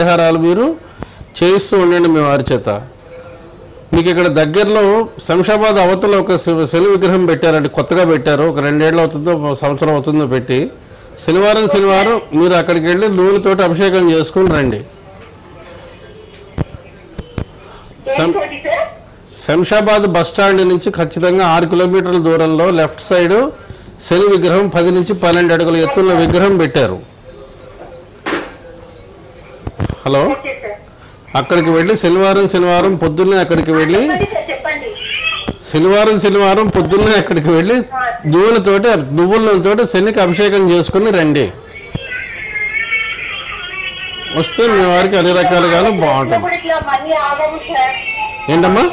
పరిహారాలు మీరు చేయిస్తూ ఉండండి మీ వారి చేత. మీకు ఇక్కడ దగ్గరలో శంషాబాద్ అవతల ఒక శని విగ్రహం పెట్టారండి, కొత్తగా పెట్టారు, ఒక 2 ఏళ్ళు అవుతుందో సంవత్సరం అవుతుందో పెట్టి. శనివారం మీరు అక్కడికి వెళ్ళి నూనెతోటి అభిషేకం చేసుకుని రండి. శంషాబాద్ బస్ స్టాండ్ నుంచి ఖచ్చితంగా 6 కిలోమీటర్ల దూరంలో లెఫ్ట్ సైడ్ శని విగ్రహం 10 నుంచి 12 అడుగుల ఎత్తున్న విగ్రహం పెట్టారు. హలో, అక్కడికి వెళ్ళి శనివారం పొద్దున్నే అక్కడికి వెళ్ళి పొద్దున్నే అక్కడికి వెళ్ళి నువ్వులతోటి శనికి అభిషేకం చేసుకుని రండి. వస్తే మీ వారికి అన్ని రకాలుగాను బాగుంటుంది. ఏంటమ్మా?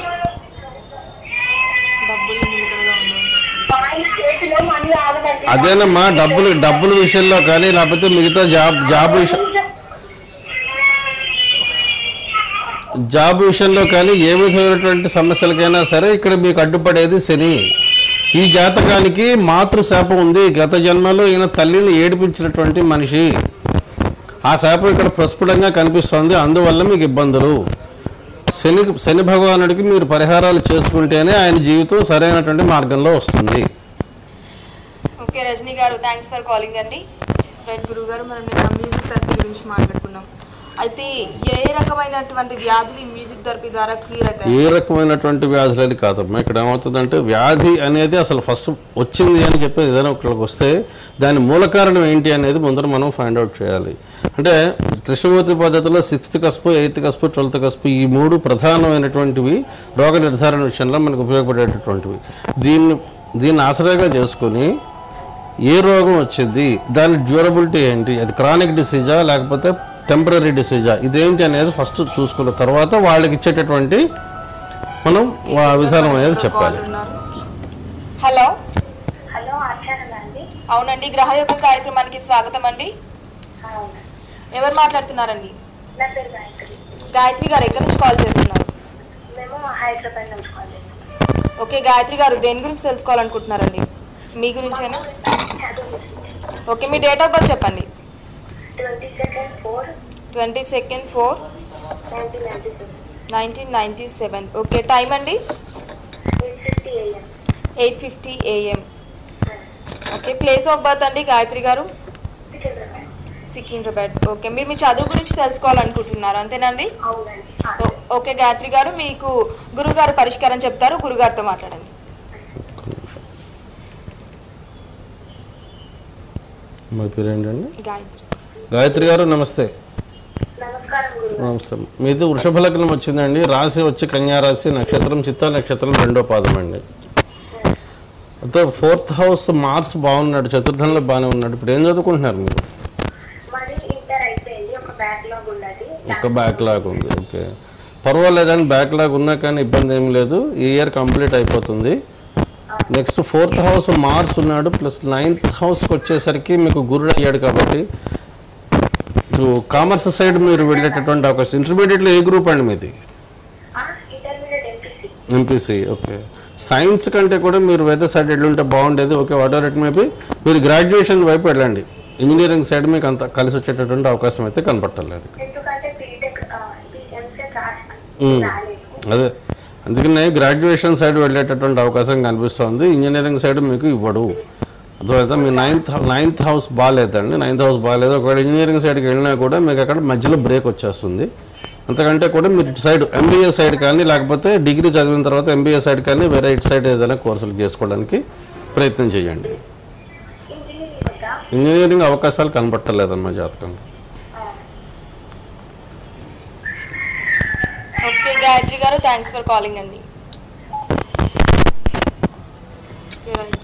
అదేనమ్మా, డబ్బుల విషయంలో కానీ లేకపోతే మిగతా జాబ్ విషయంలో కానీ ఏ విధమైనటువంటి సమస్యలకైనా సరే ఇక్కడ మీకు అడ్డుపడేది శని. ఈ జాతకానికి మాతృశాపం ఉంది. గత జన్మలో ఈయన తల్లిని ఏడిపించినటువంటి మనిషి. ఆ శాపం ఇక్కడ ప్రస్ఫుటంగా కనిపిస్తుంది. అందువల్ల మీకు ఇబ్బందులు. శని భగవానుడికి మీరు పరిహారాలు చేసుకుంటేనే ఆయన జీవితం సరైనటువంటి మార్గంలో వస్తుంది. ఓకే రజనీ గారు, థ్యాంక్స్ ఫర్ కాలింగ్ అండి. రైట్ గురువు గారు, మనం మ్యూజిక్ థెరపీ గురించి మాట్లాడుకున్నాం. అయితే ఏ రకమైనటువంటి వ్యాధులు ఈ మ్యూజిక్ థెరపీ ద్వారా క్లియర్ అవుతాయి? ఏ రకమైనటువంటి వ్యాధులు అని కాదమ్మా. ఇక్కడ ఏమవుతుందంటే వ్యాధి అనేది అసలు ఫస్ట్ వచ్చింది అని చెప్పేది ఏదైనా ఒకరికి వస్తే దాని మూల కారణం ఏంటి అనేది ముందర మనం ఫైండ్ అవుట్ చేయాలి. అంటే కృష్ణమూర్తి పద్ధతిలో 6th కస్పు, 8th కస్పు, 12th కస్పు ఈ 3 ప్రధానమైనటువంటివి రోగ నిర్ధారణ విషయంలో మనకు ఉపయోగపడేటటువంటివి. దీన్ని ఆసరాగా చేసుకొని ఏ రోగం వచ్చింది, దాని డ్యూరబిలిటీ ఏంటి, అది క్రానిక్ డిసీజా లేకపోతే టెంపరీ డిసీజా, ఇదేంటి అనేది ఫస్ట్ చూసుకున్న తర్వాత వాళ్ళకి ఇచ్చేటటువంటి మనం విధానం అనేది చెప్పాలి. హలో, అవునండి, గ్రహయోగ కార్యక్రమానికి స్వాగతం అండి. ఎవరు మాట్లాడుతున్నారండి? గాయత్రి గారు, ఎక్కడి నుంచి కాల్ చేస్తున్నారు? ఓకే గాయత్రి గారు, దేని గురించి తెలుసుకోవాలనుకుంటున్నారండి? మీ గురించేనా? ఓకే, మీ డేట్ ఆఫ్ బర్త్ చెప్పండి. 22/4/1997. ఓకే, టైం అండి? 8:50 AM. Okay, place of birth అండి గాయత్రి గారు? సికింద్రాబాద్. ఓకే, మీరు మీ చదువు గురించి తెలుసుకోవాలనుకుంటున్నారు అంతేనండి? ఓకే గాయత్రి గారు, మీకు గురుగారు పరిష్కారం చెప్తారు, గురుగారితో మాట్లాడండి. మా పేరు ఏంటండి? గాయత్రి గారు, నమస్తే. నమస్తే. మీది వృషభ లగ్నం వచ్చిందండి. రాశి వచ్చి కన్యా రాశి, నక్షత్రం చిత్తా నక్షత్రం 2వ పాదం అండి. అయితే 4th హౌస్ మార్స్ బాగున్నాడు, చతుర్థంలో బాగానే ఉన్నాడు. ఇప్పుడు ఏం చదువుకుంటున్నారు మీరు? ఒక బ్యాక్లాగ్ ఉంది. ఓకే, పర్వాలేదని బ్యాక్లాగ్ ఉన్నా కానీ ఇబ్బంది ఏం లేదు. ఈ ఇయర్ కంప్లీట్ అయిపోతుంది. నెక్స్ట్ 4th హౌస్ మార్స్ ఉన్నాడు, ప్లస్ 9th హౌస్కి వచ్చేసరికి మీకు గురుడు అయ్యాడు. కాబట్టి కామర్స్ సైడ్ మీరు వెళ్ళేటటువంటి అవకాశం. ఇంటర్మీడియట్లో ఏ గ్రూప్ అండి మీది? ఎంపీసీ. ఓకే, సైన్స్ కంటే కూడా మీరు వేరే సైడ్ వెళ్ళుంటే బాగుండేది. Okay, what ever it may be. మీరు గ్రాడ్యుయేషన్ వైపు వెళ్ళండి. ఇంజనీరింగ్ సైడ్ మీకు అంత కలిసి వచ్చేటటువంటి అవకాశం అయితే కనపట్టలేదు. అదే, అందుకనే గ్రాడ్యుయేషన్ సైడ్ వెళ్ళేటటువంటి అవకాశం కనిపిస్తుంది. ఇంజనీరింగ్ సైడ్ మీకు ఇవ్వడు. అర్థమైతే మీ 9th హౌస్ బాగాలేదండి. 9th హౌస్ బాగాలేదు. ఒకవేళ ఇంజనీరింగ్ సైడ్కి వెళ్ళినా కూడా మీకు అక్కడ మధ్యలో బ్రేక్ వచ్చేస్తుంది. అంతకంటే కూడా మీరు ఇటు సైడ్ ఎంబీఏ సైడ్ కానీ లేకపోతే డిగ్రీ చదివిన తర్వాత ఎంబీఏ సైడ్ కానీ వేరే ఇటు సైడ్ ఏదైనా కోర్సులు చేసుకోవడానికి ప్రయత్నం చేయండి. ఇంజనీరింగ్ అవకాశాలు కనబట్టలేదమ్మా జాతకంలో. ఓకే గాయత్రి గారు, థ్యాంక్స్ ఫర్ కాలింగ్ అండి.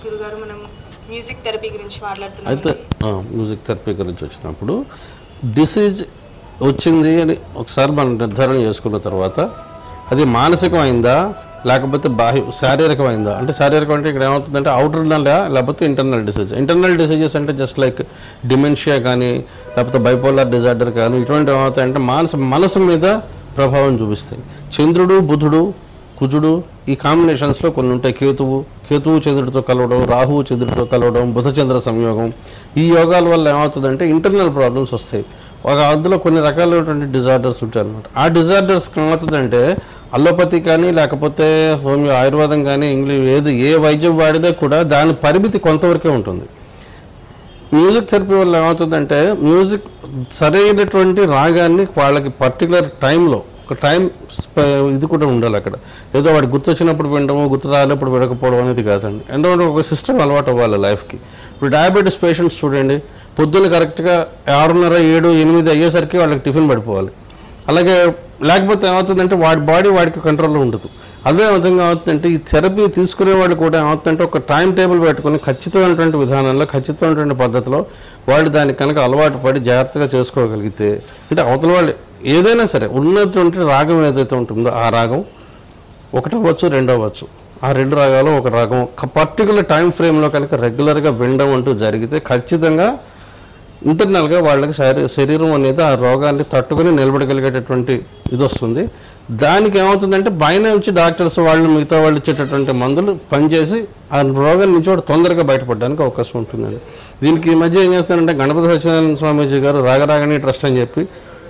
గురుగారు, మనం మ్యూజిక్ థెరపీ గురించి మాట్లాడుతున్నాం. అయితే మ్యూజిక్ థెరపీ గురించి వచ్చినప్పుడు డిసీజ్ వచ్చింది అని ఒకసారి మనం నిర్ధారణ చేసుకున్న తర్వాత అది మానసికమైందా లేకపోతే శారీరకమైందా? అంటే శారీరకం అంటే ఇక్కడ ఏమవుతుందంటే అవుటర్నల్ లేకపోతే ఇంటర్నల్ డిసీజ్. ఇంటర్నల్ డిసీజెస్ అంటే జస్ట్ లైక్ డిమెన్షియా కానీ లేకపోతే బైపోలార్ డిజార్డర్ కానీ ఇటువంటివి ఏమవుతాయంటే మనసు మీద ప్రభావం చూపిస్తాయి. చంద్రుడు, బుధుడు, కుజుడు ఈ కాంబినేషన్స్లో కొన్ని ఉంటాయి. కేతువు చంద్రుడితో కలవడం, రాహువు చంద్రుడితో కలవడం, బుధ చంద్ర సంయోగం, ఈ యోగాల వల్ల ఏమవుతుందంటే ఇంటర్నల్ ప్రాబ్లమ్స్ వస్తాయి. ఒక అందులో కొన్ని రకాలైనటువంటి డిజార్డర్స్ ఉంటాయి అనమాట. ఆ డిజార్డర్స్ ఏమవుతుందంటే అల్లోపతి కానీ లేకపోతే హోమియో ఆయుర్వేదం కానీ ఇంగ్లీష్ ఏ వైద్యం వాడినా కూడా దాని పరిమితి కొంతవరకే ఉంటుంది. మ్యూజిక్ థెరపీ వల్ల ఏమవుతుందంటే మ్యూజిక్ సరైనటువంటి రాగాన్ని వాళ్ళకి పర్టికులర్ టైంలో ఒక టైం ఇది కూడా ఉండాలి. అక్కడ ఏదో వాడు గుర్తొచ్చినప్పుడు వినడము, గుర్తు రాలేప్పుడు వినకపోవడం అనేది కాదండి. ఎందుకంటే ఒక సిస్టమ్ అలవాటు అవ్వాలి లైఫ్కి. ఇప్పుడు డయాబెటీస్ పేషెంట్స్ చూడండి, పొద్దున్న కరెక్ట్గా 6:30, 7, 8 అయ్యేసరికి వాళ్ళకి టిఫిన్ పడిపోవాలి. అలాగే లేకపోతే ఏమవుతుందంటే వాడి బాడీ వాడికి కంట్రోల్లో ఉండదు. అదే విధంగా అవుతుందంటే ఈ థెరపీ తీసుకునే వాళ్ళు కూడా ఏమవుతుందంటే ఒక టైం టేబుల్ పెట్టుకుని ఖచ్చితమైనటువంటి విధానంలో ఖచ్చితమైనటువంటి పద్ధతిలో వాళ్ళు దానికి కనుక అలవాటు పడి జాగ్రత్తగా చేసుకోగలిగితే అంటే అవతల వాళ్ళు ఏదైనా సరే ఉన్నటువంటి రాగం ఏదైతే ఉంటుందో ఆ రాగం ఒకటి అవ్వచ్చు, 2 అవ్వచ్చు, ఆ 2 రాగాలు ఒక రాగం పర్టికులర్ టైం ఫ్రేమ్లో కనుక రెగ్యులర్గా వినడం అంటూ జరిగితే ఖచ్చితంగా ఇంటర్నల్గా వాళ్ళకి శరీరం అనేది ఆ రోగాన్ని తట్టుకుని నిలబడగలిగేటటువంటి ఇది వస్తుంది. దానికి ఏమవుతుందంటే బయట నుంచి డాక్టర్స్ వాళ్ళు మిగతా వాళ్ళు ఇచ్చేటటువంటి మందులు పనిచేసి ఆ రోగం నుంచి వాడు తొందరగా బయటపడడానికి అవకాశం ఉంటుందండి. దీనికి ఈ మధ్య ఏం చేస్తారంటే గణపతి సత్యనారాయణ స్వామీజీ గారు రాగరాగణి ట్రస్ట్ అని చెప్పి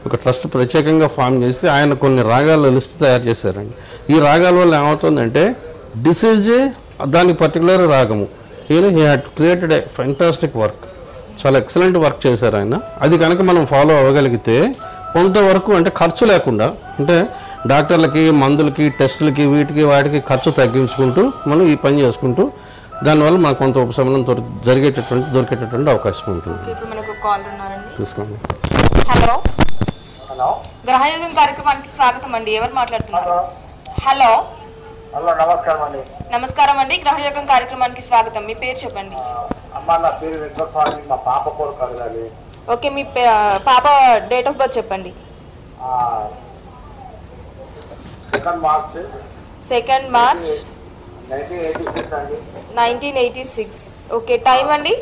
ఒక ట్రస్ట్ ప్రత్యేకంగా ఫామ్ చేసి ఆయన కొన్ని రాగాల లిస్ట్ తయారు చేశారండి. ఈ రాగాల వల్ల ఏమవుతుందంటే డిసీజే దానికి పర్టికులర్ రాగము. He had created a fantastic work, చాలా ఎక్సలెంట్ వర్క్ చేశారు ఆయన. అది కనుక మనం ఫాలో అవ్వగలిగితే కొంతవరకు అంటే ఖర్చు లేకుండా అంటే డాక్టర్లకి, మందులకి, టెస్టులకి, వీటికి వాటికి ఖర్చు తగ్గించుకుంటూ మనం ఈ పని చేసుకుంటూ దానివల్ల మనకు కొంత ఉపశమనం దొరికేటటువంటి అవకాశం ఉంటుంది. చూసుకోండి. హలో, గ్రహయోగం కార్యక్రమానికి స్వాగతం అండి. ఎవరు మాట్లాడుతున్నారు? హలో, నమస్కారం అండి. గ్రహయోగం కార్యక్రమానికి స్వాగతం. మీ పేరు చెప్పండి. ఓకే, మీ పాప డేట్ ఆఫ్ బర్త్ చెప్పండి. 2nd March 1986. ఓకే, టైం అండి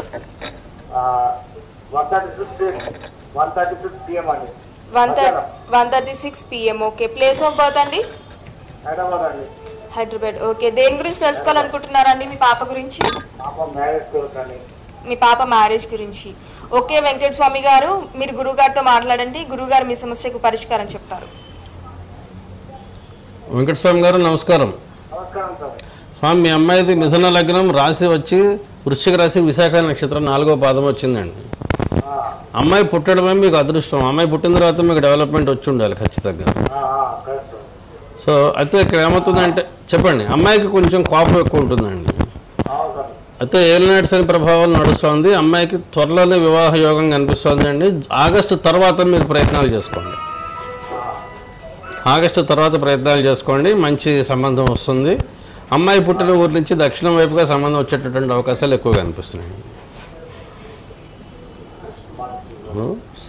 1:36 PM. Okay, place of birth అండి హైదరాబాద్. ఓకే, దేని గురించి తెలుసుకోవాలనుకుంటున్నారండి? మీ పాప గురించి, మీ పాప మ్యారేజ్ గురించి. ఓకే వెంకట స్వామి గారు, మీరు గురువుగారితో మాట్లాడండి. గురువుగారు మీ సమస్యకు పరిష్కారం చెప్తారు. వెంకటస్వామి గారు నమస్కారం. స్వామి, మీ అమ్మాయిది మిథున లగ్నం, రాశి వచ్చి వృశ్చిక రాశి, విశాఖ నక్షత్రం 4వ పాదం వచ్చిందండి. అమ్మాయి పుట్టడమే మీకు అదృష్టం. అమ్మాయి పుట్టిన తర్వాత మీకు డెవలప్మెంట్ వచ్చి ఉండాలి ఖచ్చితంగా. సో అయితే ఇక్కడ ఏమవుతుందంటే చెప్పండి, అమ్మాయికి కొంచెం కోపం ఎక్కువ ఉంటుందండి. అయితే ఏలినాటి శని ప్రభావం నడుస్తుంది. అమ్మాయికి త్వరలోనే వివాహ యోగం కనిపిస్తుంది అండి. ఆగస్టు తర్వాత మీరు ప్రయత్నాలు చేసుకోండి. ఆగస్టు తర్వాత ప్రయత్నాలు చేసుకోండి, మంచి సంబంధం వస్తుంది. అమ్మాయి పుట్టిన ఊరి నుంచి దక్షిణం వైపుగా సంబంధం వచ్చేటటువంటి అవకాశాలు ఎక్కువగా అనిపిస్తున్నాయి.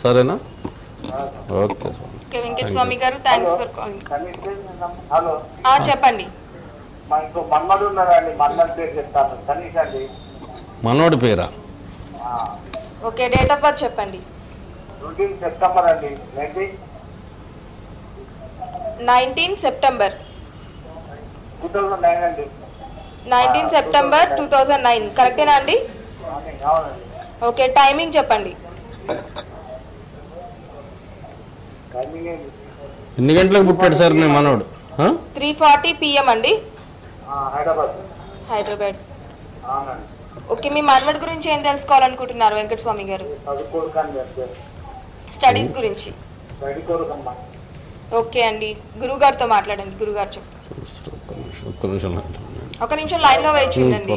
సరేనా? ఓకే వెంకట స్వామి గారు, థ్యాంక్స్ ఫర్ కాలింగ్. చెప్పండి. మనోడి పేరా? ఓకే, డేట్ ఆఫ్ బర్త్ చెప్పండి. 19 సెప్టెంబర్ 2009. కరెక్టేనా అండి? ఓకే, టైమింగ్ చెప్పండి. ఎన్ని గంటలకు పుట్టాడు సార్ మీ మనోడు? 3:40 PM అండి, హైదరాబాద్. ఓకే, మీ మనవడి గురించి ఏం తెలుసుకోవాలనుకుంటున్నారు వెంకట స్వామి గారు? స్టడీస్ గురించి. ఓకే అండి, గురుగారితో మాట్లాడండి. గురుగారు చెప్తారు. ఒక నిమిషం లైన్ లో వేచి ఉండండి.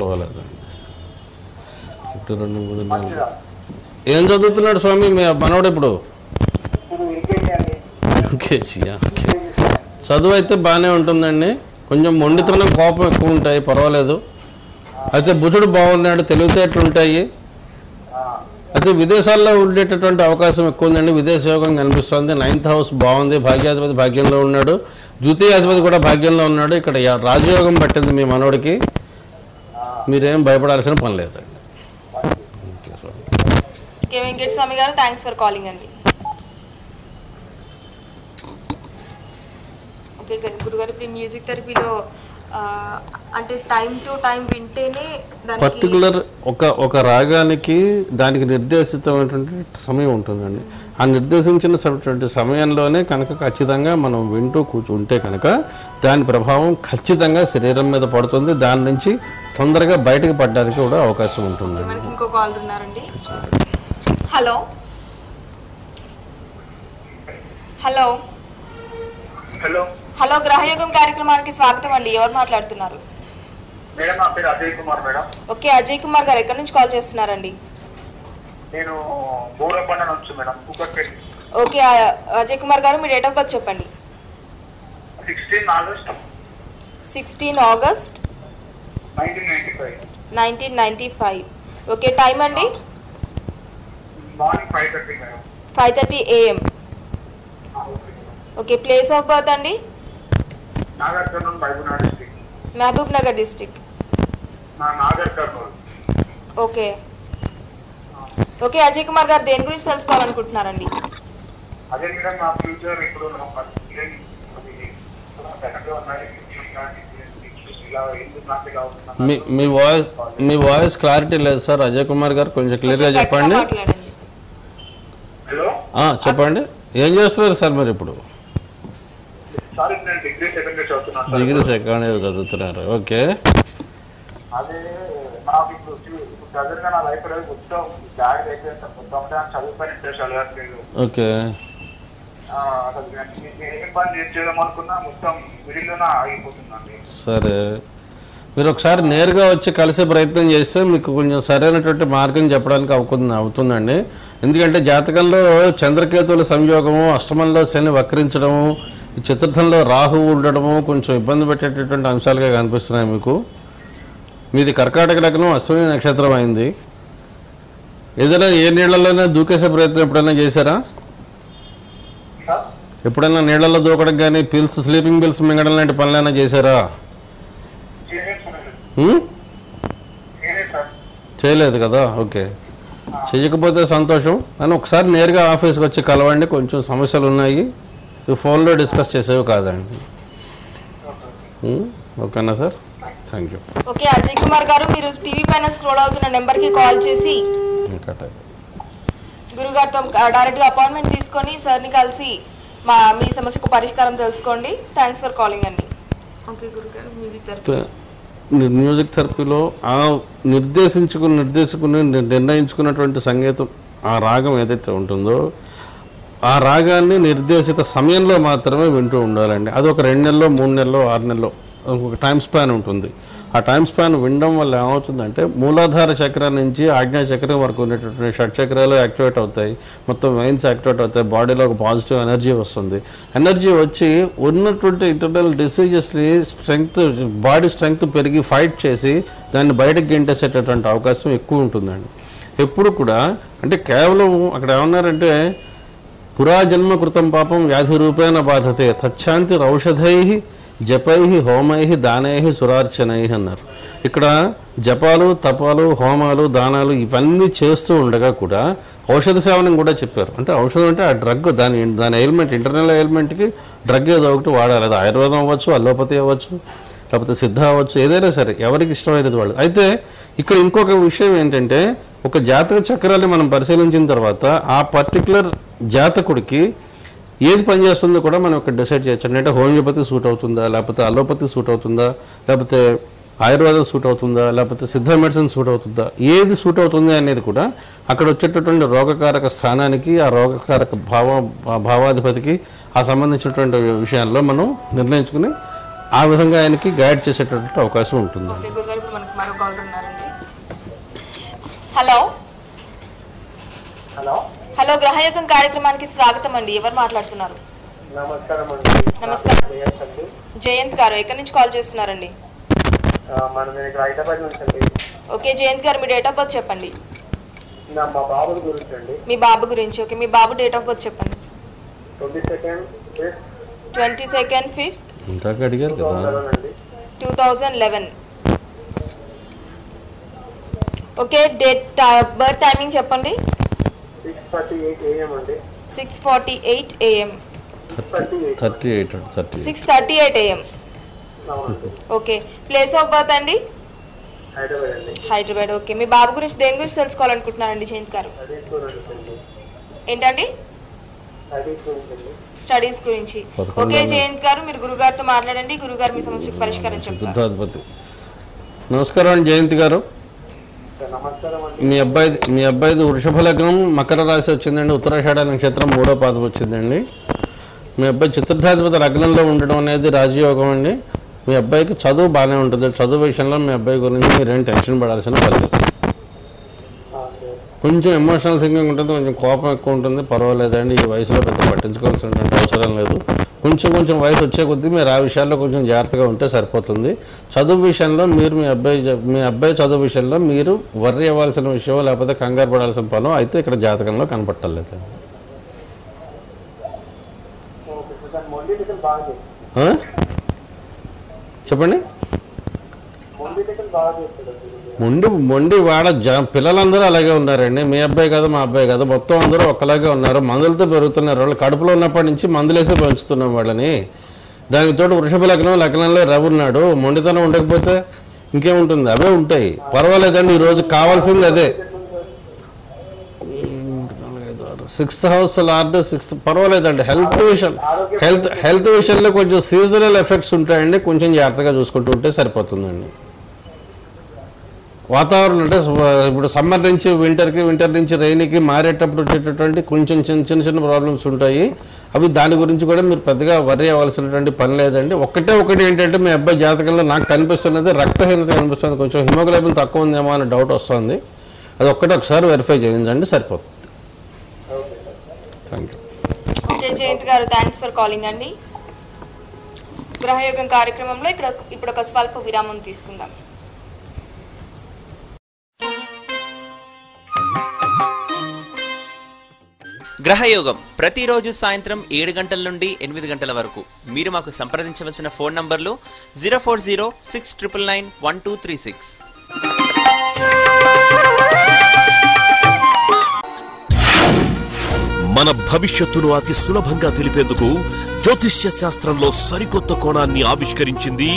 ఏం చదువుతున్నాడు స్వామి మీ మనోడు ఇప్పుడు? చదువు అయితే బాగానే ఉంటుందండి. కొంచెం మొండితనం, కోపం ఎక్కువ ఉంటాయి, పర్వాలేదు. అయితే బుధుడు బాగున్నాడు, తెలివితేటలు ఉంటాయి. అయితే విదేశాల్లో ఉండేటటువంటి అవకాశం ఎక్కువ ఉందండి. విదేశ యోగం కనిపిస్తుంది. 9th హౌస్ బాగుంది, భాగ్యాధిపతి భాగ్యంలో ఉన్నాడు, ద్వితీయాధిపతి కూడా భాగ్యంలో ఉన్నాడు. ఇక్కడ రాజయోగం పట్టింది మీ మనోడికి. మీరేం భయపడాల్సిన పని లేదండి. వెంకట స్వామి గారు, థ్యాంక్స్ ఫర్ కాలింగ్ అండి. ఓకే గురుగారు, ఇప్పుడు మ్యూజిక్ థెరపీలో అంటే టైం టు టైం వింటేనే పర్టికులర్ ఒక రాగానికి దానికి నిర్దేశితమైనటువంటి సమయం ఉంటుందండి. ఆ నిర్దేశించినటువంటి సమయంలోనే కనుక ఖచ్చితంగా మనం వింటూ కూర్చుంటే కనుక దాని ప్రభావం ఖచ్చితంగా శరీరం మీద పడుతుంది. దాని నుంచి తొందరగా బయటకు పడడానికి కూడా అవకాశం ఉంటుంది. మనకి ఇంకో కాల్ ఉన్నారండి. హలో హలో హలో హలో గ్రహయోగం కార్యక్రమానికి స్వాగతం అండి. ఎవరు మాట్లాడుతున్నారు? మేడం నా పేరు అజయ్ కుమార్ మేడం. ఓకే, అజయ్ కుమార్ గారు ఎక్కడి నుంచి కాల్ చేస్తున్నారండి? నేను బోరబండ నుంచి మేడం, కూకట్పేట. ఓకే అజయ్ కుమార్ గారు, మీ డేట్ ఆఫ్ బర్త్ చెప్పండి. 16 ఆగస్ట్ 16 ఆగస్ట్ 1995. ఓకే, టైం అండి? Morning 5:30 madam. 5:30 AM. Okay, place of birth అండి? Nagar Kurnool, Mahabubnagar district. Mahabubnagar district. Nagar Kurnool. Okay okay Ajay Kumar గారు దేని గురించి తెలుసుకోవాలనుకుంటున్నారండి? అదే మేడం, నా ఫ్యూచర్ ఇప్పుడు మీ వాయిస్ క్లారిటీ లేదు సార్. అజయ్ కుమార్ గారు కొంచెం క్లియర్గా చెప్పండి. హలో చెప్పండి, ఏం చేస్తున్నారు సార్ మీరు ఇప్పుడు? సారీ, నేను డిగ్రీ సెకండ్ ఇయర్ చదువుతున్నాను. డిగ్రీ సెకండ్ ఇయర్ చదువుతున్నారు. ఓకే, అదే నాకు ఇప్పుడు ప్రజెంట్గా నా లైఫ్ అనేది మొత్తం బ్యాడ్ అయిపోయింది సార్. మొత్తం అంటే నాకు చదువుపైన ఇంట్రెస్ట్ అలవాట్లేదు. ఓకే, అసలు ఏం పని చేద్దాం అనుకున్నా మొత్తం మిడిల్లోనే ఆగిపోతుందండి. సరే, మీరు ఒకసారి నేరుగా వచ్చి కలిసే ప్రయత్నం చేస్తే మీకు కొంచెం సరైనటువంటి మార్గం చెప్పడానికి అవుతుందండి. ఎందుకంటే జాతకంలో చంద్రకేతువుల సంయోగము, అష్టమంలో శని వక్రించడము, చతుర్థంలో రాహువు ఉండడము కొంచెం ఇబ్బంది పెట్టేటటువంటి అంశాలుగా కనిపిస్తున్నాయి మీకు. మీది కర్కాటక లగ్నం, అశ్విని నక్షత్రం అయింది. ఏదైనా ఏ నీళ్లలోనే దూకేసే ప్రయత్నం ఎప్పుడైనా చేశారా? ఎప్పుడైనా నీళ్లలో దూకడం కానీ స్లీపింగ్ పిల్స్ మింగడం లాంటి పనులైనా చేశారా? చేయలేదు కదా. ఓకే, చేయకపోతే సంతోషం. కానీ ఒకసారి నేరుగా ఆఫీస్కి వచ్చి కలవండి. కొంచెం సమస్యలు ఉన్నాయి, ఫోన్లో డిస్కస్ చేసేవి కాదండి. ఓకేనా sir? Thank you. Okay Ajay Kumar గారు, మీరు టీవీ పైన స్క్రోల్ అవుతున్న నెంబర్కి కాల్ చేసి గురుగారితో డైరెక్ట్గా అపాయింట్మెంట్ తీసుకొని సార్ని కలిసి మీ సమస్యకు పరిష్కారం తెలుసుకోండి. థ్యాంక్స్ ఫర్ కాలింగ్ అండి. ఓకే గురుగారు, మ్యూజిక్ థెరపీలో ఆ నిర్ణయించుకున్నటువంటి సంగీతం, ఆ రాగం ఏదైతే ఉంటుందో ఆ రాగాన్ని నిర్దేశిత సమయంలో మాత్రమే వింటూ ఉండాలండి. అది ఒక 2 నెలలో, 3 నెలలో, 6 నెలలో ఒక టైం స్పాన్ ఉంటుంది. ఆ టైం స్పాన్ వినడం వల్ల ఏమవుతుందంటే మూలాధార చక్రం నుంచి ఆజ్ఞా చక్రం వరకు ఉన్నటువంటి షట్చక్రాలు యాక్టివేట్ అవుతాయి, మొత్తం వెయిన్స్ యాక్టివేట్ అవుతాయి, బాడీలో ఒక పాజిటివ్ ఎనర్జీ వస్తుంది. ఎనర్జీ వచ్చి ఉన్నటువంటి ఇంటర్నల్ డిసీజెస్ని బాడీ స్ట్రెంగ్త్ పెరిగి ఫైట్ చేసి దాన్ని బయటకు గెంటేసేటటువంటి అవకాశం ఎక్కువ ఉంటుందండి. ఎప్పుడు కూడా అంటే కేవలం అక్కడ ఏమన్నారంటే పురాజన్మ కృతం పాపం వ్యాధి రూపేణ బాధతే తచ్చాంతి ఔషధై జపై హోమై దానై సురార్చనై అన్నారు. ఇక్కడ జపాలు, తపాలు, హోమాలు, దానాలు ఇవన్నీ చేస్తూ ఉండగా కూడా ఔషధ సేవనం కూడా చెప్పారు. అంటే ఔషధం అంటే ఆ డ్రగ్, దాని ఎయిల్మెంట్, ఇంటర్నల్ ఎయిల్మెంట్కి డ్రగ్ ఏదో ఒకటి వాడాలి. అది ఆయుర్వేదం అవ్వచ్చు, అల్లోపతి అవ్వచ్చు, లేకపోతే సిద్ధ అవ్వచ్చు, ఏదైనా సరే ఎవరికి ఇష్టమైనది వాళ్ళు. అయితే ఇక్కడ ఇంకొక విషయం ఏంటంటే ఒక జాతక చక్రాన్ని మనం పరిశీలించిన తర్వాత ఆ పర్టికులర్ జాతకుడికి ఏది పనిచేస్తుందో కూడా మనం ఇక్కడ డిసైడ్ చేయొచ్చు. అంటే హోమియోపతి సూట్ అవుతుందా, లేకపోతే అలోపతి సూట్ అవుతుందా, లేకపోతే ఆయుర్వేదం సూట్ అవుతుందా, లేకపోతే సిద్ధ మెడిసిన్ సూట్ అవుతుందా, ఏది సూట్ అవుతుంది అనేది కూడా అక్కడ వచ్చేటటువంటి రోగకారక స్థానానికి, ఆ రోగకారక భావాధిపతికి ఆ సంబంధించినటువంటి విషయాల్లో మనం నిర్ణయించుకుని ఆ విధంగా ఆయనకి గైడ్ చేసేటటువంటి అవకాశం ఉంటుంది. హలో హలో హలో గ్రహయోగం కార్యక్రమానికి స్వాగతం అండి. ఎవరు మాట్లాడుతున్నారు? నమస్కారం అండి. నమస్కారం. జయంత్ గారు ఎక్కడి నుంచి కాల్ చేస్తున్నారండి? హైదరాబాద్ నుంచి అండి. ఓకే జయంత్ గారు, మీ డేట్ ఆఫ్ బర్త్ చెప్పండి. మా బాబు గురించి అండి. మీ బాబు గురించి. Okay, me Babu date of birth చెప్పండి. 22nd 5th ఇందాక అడిగారు కదా 2011. ఓకే, డేట్ బర్త్ టైమింగ్ చెప్పండి. 6:38 AM అండి. 6:48 AM. 6:38 AM. Okay, place of birth అండి? హైదరాబాద్. ఓకే, మీ బాబు గురించి దేని గురించి తెలుసుకోవాలనుకుంటున్నారండి జయంత్ గారు? ఏంటండి? స్టడీస్ గురించి. ఓకే జయంత్ గారు, మీరు గురుగారితో మాట్లాడండి. గురుగారు మీ సమస్యకు పరిష్కారం చెప్తారు. చతుర్థాధిపతి. నమస్కారం అండి జయంత్ గారు. మీ అబ్బాయిది వృషభ లగ్నం మకర రాశి వచ్చిందండి. ఉత్తరాషాఢ నక్షత్రం 3వ పాదం వచ్చిందండి. మీ అబ్బాయి చతుర్థాధిపతి లగ్నంలో ఉండడం అనేది రాజయోగం అండి. మీ అబ్బాయికి చదువు బాగానే ఉంటుంది. చదువు విషయంలో మీ అబ్బాయి గురించి మీరేం టెన్షన్ పడాల్సిన పర్లేదు. కొంచెం ఎమోషనల్ థింకింగ్ ఉంటుంది, కొంచెం కోపం ఎక్కువ ఉంటుంది, పర్వాలేదండి. ఈ వయసులో పెద్ద పట్టించుకోవాల్సినటువంటి అవసరం లేదు. కొంచెం వయసు వచ్చే కొద్దీ మీరు ఆ విషయాల్లో కొంచెం జాగ్రత్తగా ఉంటే సరిపోతుంది. చదువు విషయంలో మీరు మీ అబ్బాయి చదువు విషయంలో మీరు వర్రీ అవ్వాల్సిన విషయం లేకపోతే కంగారు పడాల్సిన పనం అయితే ఇక్కడ జాతకంలో కనపట్టలేదు. చెప్పండి. మొండి వాడ పిల్లలందరూ అలాగే ఉన్నారండి. మీ అబ్బాయి కదా మా అబ్బాయి కదా మొత్తం అందరూ ఒక్కలాగే ఉన్నారు. మందులతో పెరుగుతున్నారు. వాళ్ళు కడుపులో ఉన్నప్పటి నుంచి మందులేసి పెంచుతున్నాం వాళ్ళని. దానికి తోడు వృషభ లగ్నంలో రవి ఉన్నాడు. మొండితనం ఉండకపోతే ఇంకేముంటుంది, అవే ఉంటాయి. పర్వాలేదండి. ఈరోజు కావాల్సింది అదే. 6th హౌస్ లార్డ్ 6th పర్వాలేదండి. హెల్త్ విషయంలో కొంచెం సీజనల్ ఎఫెక్ట్స్ ఉంటాయండి. కొంచెం జాగ్రత్తగా చూసుకుంటూ ఉంటే సరిపోతుందండి. వాతావరణం అంటే ఇప్పుడు సమ్మర్ నుంచి వింటర్ నుంచి రైన్కి మారేటప్పుడు వచ్చేటటువంటి కొంచెం చిన్న ప్రాబ్లమ్స్ ఉంటాయి. అవి దాని గురించి కూడా మీరు పెద్దగా వర్రీ అవ్వాల్సినటువంటి పని లేదండి. ఒకటి ఏంటంటే మీ అబ్బాయి జాతకంలో నాకు కనిపిస్తున్నది రక్తహీనత కనిపిస్తుంది. కొంచెం హిమోగ్లోబిన్ తక్కువ ఉందేమో అనే డౌట్ వస్తుంది. అది ఒకసారి వెరిఫై చేయించండి, సరిపోతుంది. Thank you. ఓకే జయంత్ గారు, థ్యాంక్స్ ఫర్ కాలింగ్ అండి. గ్రహయోగం కార్యక్రమంలో ఇప్పుడు ఒక స్వల్ప విరామం తీసుకుందాం. గ్రహయోగం ప్రతిరోజు సాయంత్రం 7 గంటల నుండి 8 గంటల వరకు. మీరు మాకు సంప్రదించవలసిన ఫోన్ నంబర్లు 04069991236. మన భవిష్యత్తును అతి సులభంగా తెలిపేందుకు జ్యోతిష్య శాస్త్రంలో సరికొత్త కోణాన్ని ఆవిష్కరించింది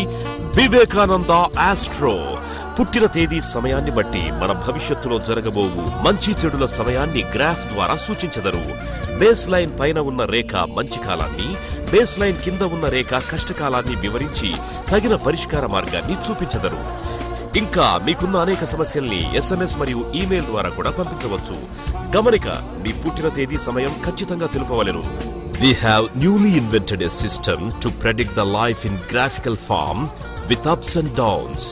వివేకానంద ఆస్ట్రో. పుట్టిన తేదీ సమయాన్ని బట్టి మన భవిష్యత్తులో జరగబోవు మంచి చెడుల సమయాన్ని గ్రాఫ్ ద్వారా సూచించెదరు. బేస్ లైన్ పైన ఉన్న రేఖ మంచి కాలాన్ని, బేస్ లైన్ కింద ఉన్న రేఖ కష్టకాలాన్ని వివరించి తగిన పరిష్కార మార్గాన్ని చూపించెదరు. ఇంకా మీకున్న అనేక సమస్యల్ని SMS మరియు ఈమెయిల్ ద్వారా కూడా పంపించవచ్చు. గమనిక, మీ పుట్టిన తేదీ సమయం ఖచ్చితంగా తెలుపవలెను. We have newly invented a system to predict the life in graphical form with ups and downs,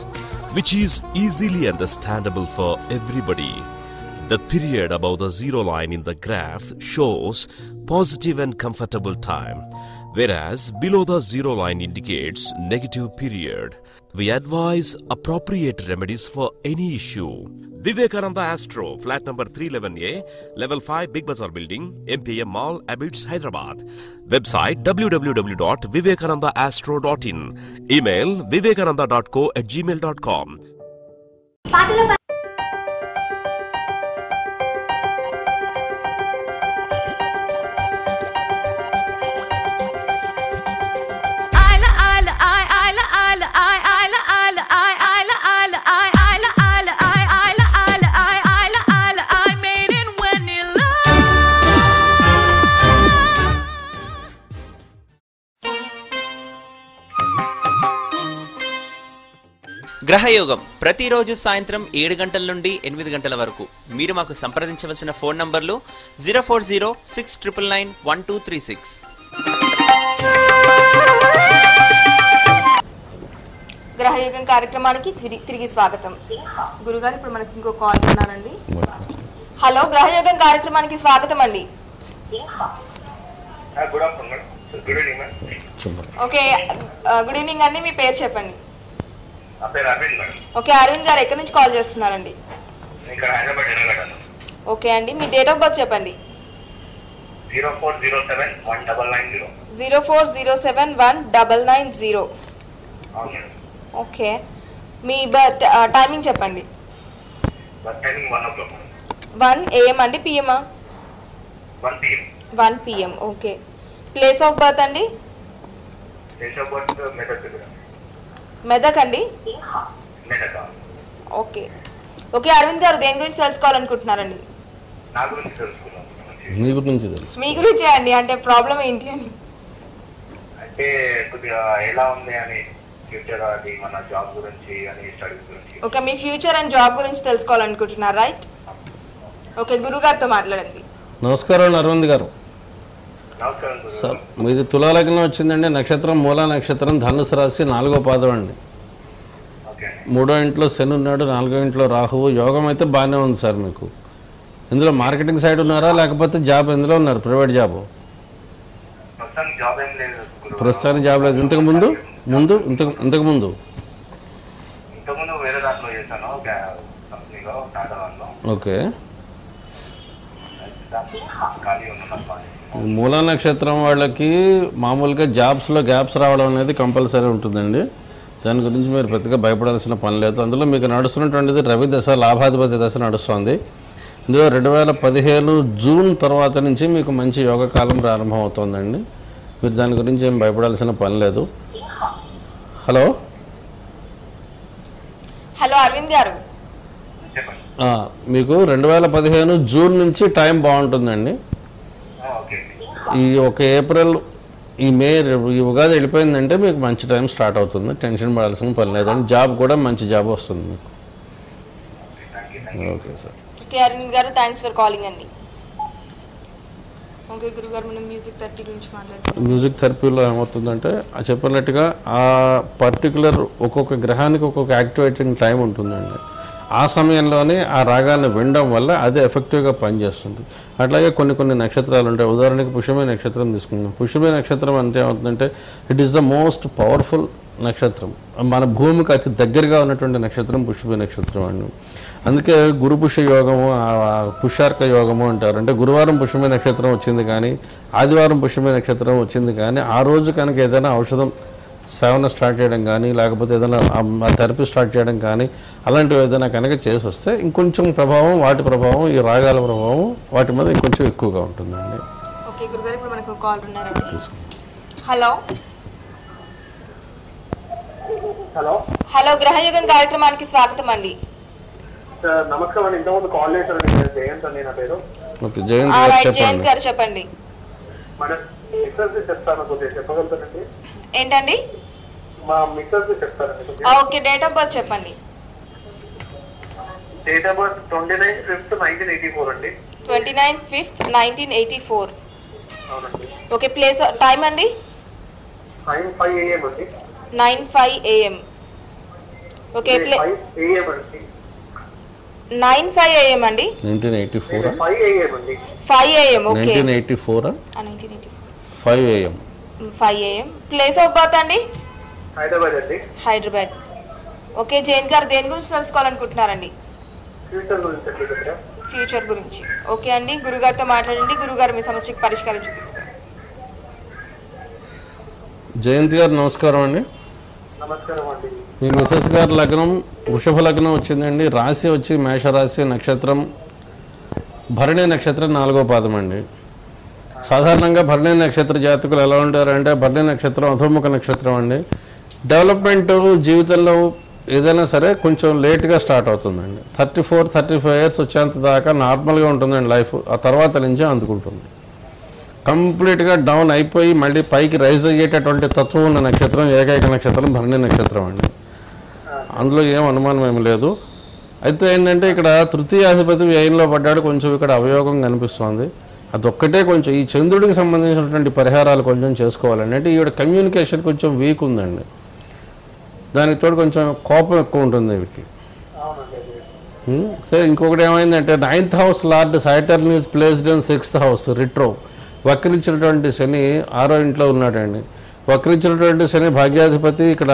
which is easily understandable for everybody. The period above the zero line in the graph shows positive and comfortable time, whereas below the zero line indicates negative period. We advise appropriate remedies for any issue. Vivekananda Astro, flat number 311A, level 5, Big Bazaar Building, MPM Mall, Abids, Hyderabad. Website www.vivekanandaastro.in. Email vivekananda.co@gmail.com. గ్రహయోగం ప్రతిరోజు సాయంత్రం 7 గంటల నుండి 8 గంటల వరకు. మీరు మాకు సంప్రదించవలసిన phone నంబర్లు 04069991236. గ్రహయోగం కార్యక్రమానికి తిరిగి స్వాగతం. గురుగారు, ఇప్పుడు మనకి ఇంకో కాల్ ఉన్నారండి. హలో, గ్రహయోగం కార్యక్రమానికి స్వాగతం అండి. ఓకే, గుడ్ ఈవినింగ్ అండి. మీ పేరు చెప్పండి. ఓకే అరవింద్ గారు, ఎక్కడి నుంచి కాల్ చేస్తున్నారండి? ఓకే అండి, మీ డేట్ ఆఫ్ బర్త్ చెప్పండి. 04071990. ఓకే, మీ బర్త్ టైమింగ్ చెప్పండి. 1 AM అండి, పిఎమా? 1 PM. Okay, place of birth అండి? మెదక్ అండి. ఓకే ఓకే అరవింద్ గారు, దేని గురించి తెలుసుకోవాలనుకుంటున్నారండి? మీ గురించి తెలుసు. మీ గురించే అండి, అంటే ప్రాబ్లం ఏంటి అని. అంటే కొద్దిగా ఎలా ఉంది అని ఫ్యూచర్, అది మన జాబ్ గురించి అని స్టడీస్ గురించి. Okay, me future and job గురించి తెలుసుకోవాలనుకుంటున్నారు, రైట్? ఓకే, గురుగారితో మాట్లాడండి. నమస్కారం అరవింద్ గారు. నమస్కారం గురువు. సార్ మీది తులాలగ్నం వచ్చిందండి, నక్షత్రం మూలా నక్షత్రం, ధనుసు రాశి, 4వ పాదం అండి. ఓకే. 3వ ఇంట్లో శని ఉన్నాడు, 4వ ఇంట్లో రాహువు. యోగం అయితే బాగానే ఉంది సార్ మీకు. ఇందులో మార్కెటింగ్ సైడ్ ఉన్నారా లేకపోతే జాబ్ ఎందులో ఉన్నారు? Private job? ప్రస్తుతానికి జాబ్ ఏం లేదు గురువు. ప్రస్తుతానికి జాబ్ లేదు. ఇంతకు ముందు ఇంతకుముందు వేరే దాంట్లో చేశాను, కంపెనీలో టాటాలో. ఓకే. ఖాళీ ఉన్నాను. మూలా నక్షత్రం వాళ్ళకి మామూలుగా జాబ్స్లో గ్యాప్స్ రావడం అనేది కంపల్సరీ ఉంటుందండి. దాని గురించి మీరు పెద్దగా భయపడాల్సిన పని లేదు. అందులో మీకు నడుస్తున్నటువంటిది రవి దశ, లాభాధిపతి దశ నడుస్తుంది. ఇందులో 2015 జూన్ తర్వాత నుంచి మీకు మంచి యోగకాలం ప్రారంభం అవుతుందండి. మీరు దాని గురించి ఏం భయపడాల్సిన పని లేదు. హలో హలో అరవింద్ గారు, చెప్పండి. మీకు 2015 జూన్ నుంచి టైం బాగుంటుందండి. ఓకే. ఈ ఒక ఏప్రిల్, ఈ మే, ఈ ఉగాది వెళ్ళిపోయిందంటే మీకు మంచి టైం స్టార్ట్ అవుతుంది. టెన్షన్ పడాల్సిన పని లేదండి. జాబ్ కూడా మంచి జాబ్ వస్తుంది మీకు. Okay sir. ఓకే అరవింద్ గారు, థ్యాంక్స్ ఫర్ కాలింగ్ అండి. ఓకే గురుగారు, మనం మ్యూజిక్ థెరపీ గురించి మాట్లాడుతున్నాం. మ్యూజిక్ థెరపీలో ఏమవుతుందంటే చెప్పినట్టుగా ఆ పర్టికులర్ ఒక్కొక్క గ్రహానికి ఒక్కొక్క యాక్టివేటింగ్ టైం ఉంటుందండి. ఆ సమయంలోనే ఆ రాగాన్ని వినడం వల్ల అది ఎఫెక్టివ్గా పనిచేస్తుంది. అట్లాగే కొన్ని నక్షత్రాలు ఉంటాయి. ఉదాహరణకి పుష్యమి నక్షత్రం తీసుకుందాం. పుష్యమి నక్షత్రం అంటే ఏమవుతుందంటే it is the most powerful నక్షత్రం. మన భూమికి అతి దగ్గరగా ఉన్నటువంటి నక్షత్రం పుష్యమి నక్షత్రం అండి. అందుకే గురు పుష్య యోగము, పుష్యార్క యోగము అంటారు. అంటే గురువారం పుష్యమి నక్షత్రం వచ్చింది కానీ, ఆదివారం పుష్యమి నక్షత్రం వచ్చింది కానీ, ఆ రోజు కనుక ఏదైనా ఔషధం సేవన స్టార్ట్ చేయడం కానీ, లేకపోతే ఏదైనా థెరపీ స్టార్ట్ చేయడం కానీ, అలాంటివి ఏదైనా కనుక చేసి వస్తే ఇంకొంచెం ప్రభావం, వాటి ప్రభావం, ఈ రాగాల ప్రభావం వాటి మీద ఇంకొంచెం ఎక్కువగా ఉంటుందండి. ఓకే గురుగారు, ఇప్పుడు మనకు కాల్ ఉన్నారండి. హలో హలో హలో, గ్రహయుగం కార్యక్రమానికి స్వాగతం అండి. నమస్కారం అండి. ఇంతకుముందు కాల్ చేశాను, జయంత్ అని నా పేరు. ఓకే జయంత్ గారు జయంత్ చెప్పండి. గారు చెప్పండి. మన మిస్సెస్ చెప్తాను, కొద్దిగా చెప్పగలుగుతానండి. ఏంటండి? మా మిస్సెస్ చెప్తానండి. ఓకే, డేట్ ఆఫ్ బర్త్ చెప్పండి. డేట్ ఆఫ్ బర్త్ 29/5/1984 అండి. 29/5/1984. అవునండి. ఓకే, ప్లేస్ టైం అండి? 9:05 AM అండి. 9:05 AM. ఓకే, 5 AM అండి. 9:05 AM అండి. 1984 5 AM అండి. 5 AM. Okay, 1984 1984. 5 AM. 5 AM. Place of birth అండి? హైదరాబాద్ అండి. హైదరాబాద్. ఓకే జయంత్ గారు, దేని గురించి తెలుసుకోవాలనుకుంటున్నారండి? ఫ్యూచర్ గురించి అండి దగ్గర. ఫ్యూచర్ గురించి. ఓకే అండి, గురుగారితో మాట్లాడండి. గురుగారు మీ సమస్యకి పరిష్కారం చూపిస్తారు. జయంత్ గారు నమస్కారం అండి. నమస్కారం అండి. మీ మిసెస్ గారి లగ్నం వృషభ లగ్నం వచ్చిందండి. రాశి వచ్చి మేషరాశి, నక్షత్రం భరణి నక్షత్రం, 4వ పాదం అండి. సాధారణంగా భరణి నక్షత్ర జాతకులు ఎలా ఉంటారంటే, భరణి నక్షత్రం అధోముఖ నక్షత్రం అండి. డెవలప్మెంట్ జీవితంలో ఏదైనా సరే కొంచెం లేట్గా స్టార్ట్ అవుతుందండి. 34-35 ఇయర్స్ వచ్చేంత దాకా నార్మల్గా ఉంటుందండి లైఫ్. ఆ తర్వాత నుంచే అందుకుంటుంది. కంప్లీట్గా డౌన్ అయిపోయి మళ్ళీ పైకి రైజ్ అయ్యేటటువంటి తత్వం ఉన్న నక్షత్రం ఏకైక నక్షత్రం భరణి నక్షత్రం అండి. అందులో ఏం అనుమానం ఏమి లేదు. అయితే ఏంటంటే ఇక్కడ తృతీయాధిపతి వ్యయంలో పడ్డాడు. కొంచెం ఇక్కడ అవయోగం కనిపిస్తోంది. అదొక్కటే కొంచెం ఈ చంద్రుడికి సంబంధించినటువంటి పరిహారాలు కొంచెం చేసుకోవాలండి. అంటే ఈవిడ కమ్యూనికేషన్ కొంచెం వీక్ ఉందండి. దానికి తోడు కొంచెం కోపం ఎక్కువ ఉంటుంది వీడికి. సరే, ఇంకొకటి ఏమైందంటే 9th house lord Saturn is placed in 6th house retro. వక్రించినటువంటి శని 6వ ఇంట్లో ఉన్నాడండి. వక్రించినటువంటి శని భాగ్యాధిపతి ఇక్కడ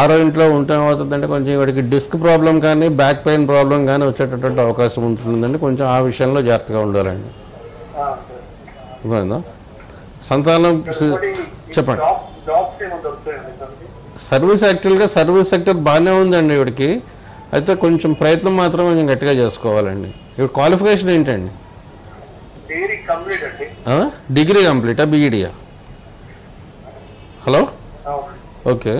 6వ ఇంట్లో ఉంటే ఏమవుతుందంటే కొంచెం వాడికి డిస్క్ ప్రాబ్లం కానీ, బ్యాక్ పెయిన్ ప్రాబ్లం కానీ వచ్చేటటువంటి అవకాశం ఉంటుందండి. కొంచెం ఆ విషయంలో జాగ్రత్తగా ఉండాలండి. సంతానం చెప్పండి. సర్వీస్ యాక్చువల్గా సర్వీస్ సెక్టర్ బాగానే ఉందండి ఇవిడికి. అయితే కొంచెం ప్రయత్నం మాత్రం కొంచెం గట్టిగా చేసుకోవాలండి. ఇప్పుడు క్వాలిఫికేషన్ ఏంటండి? డిగ్రీ కంప్లీటా, బీఈడియా? హలో, ఓకే,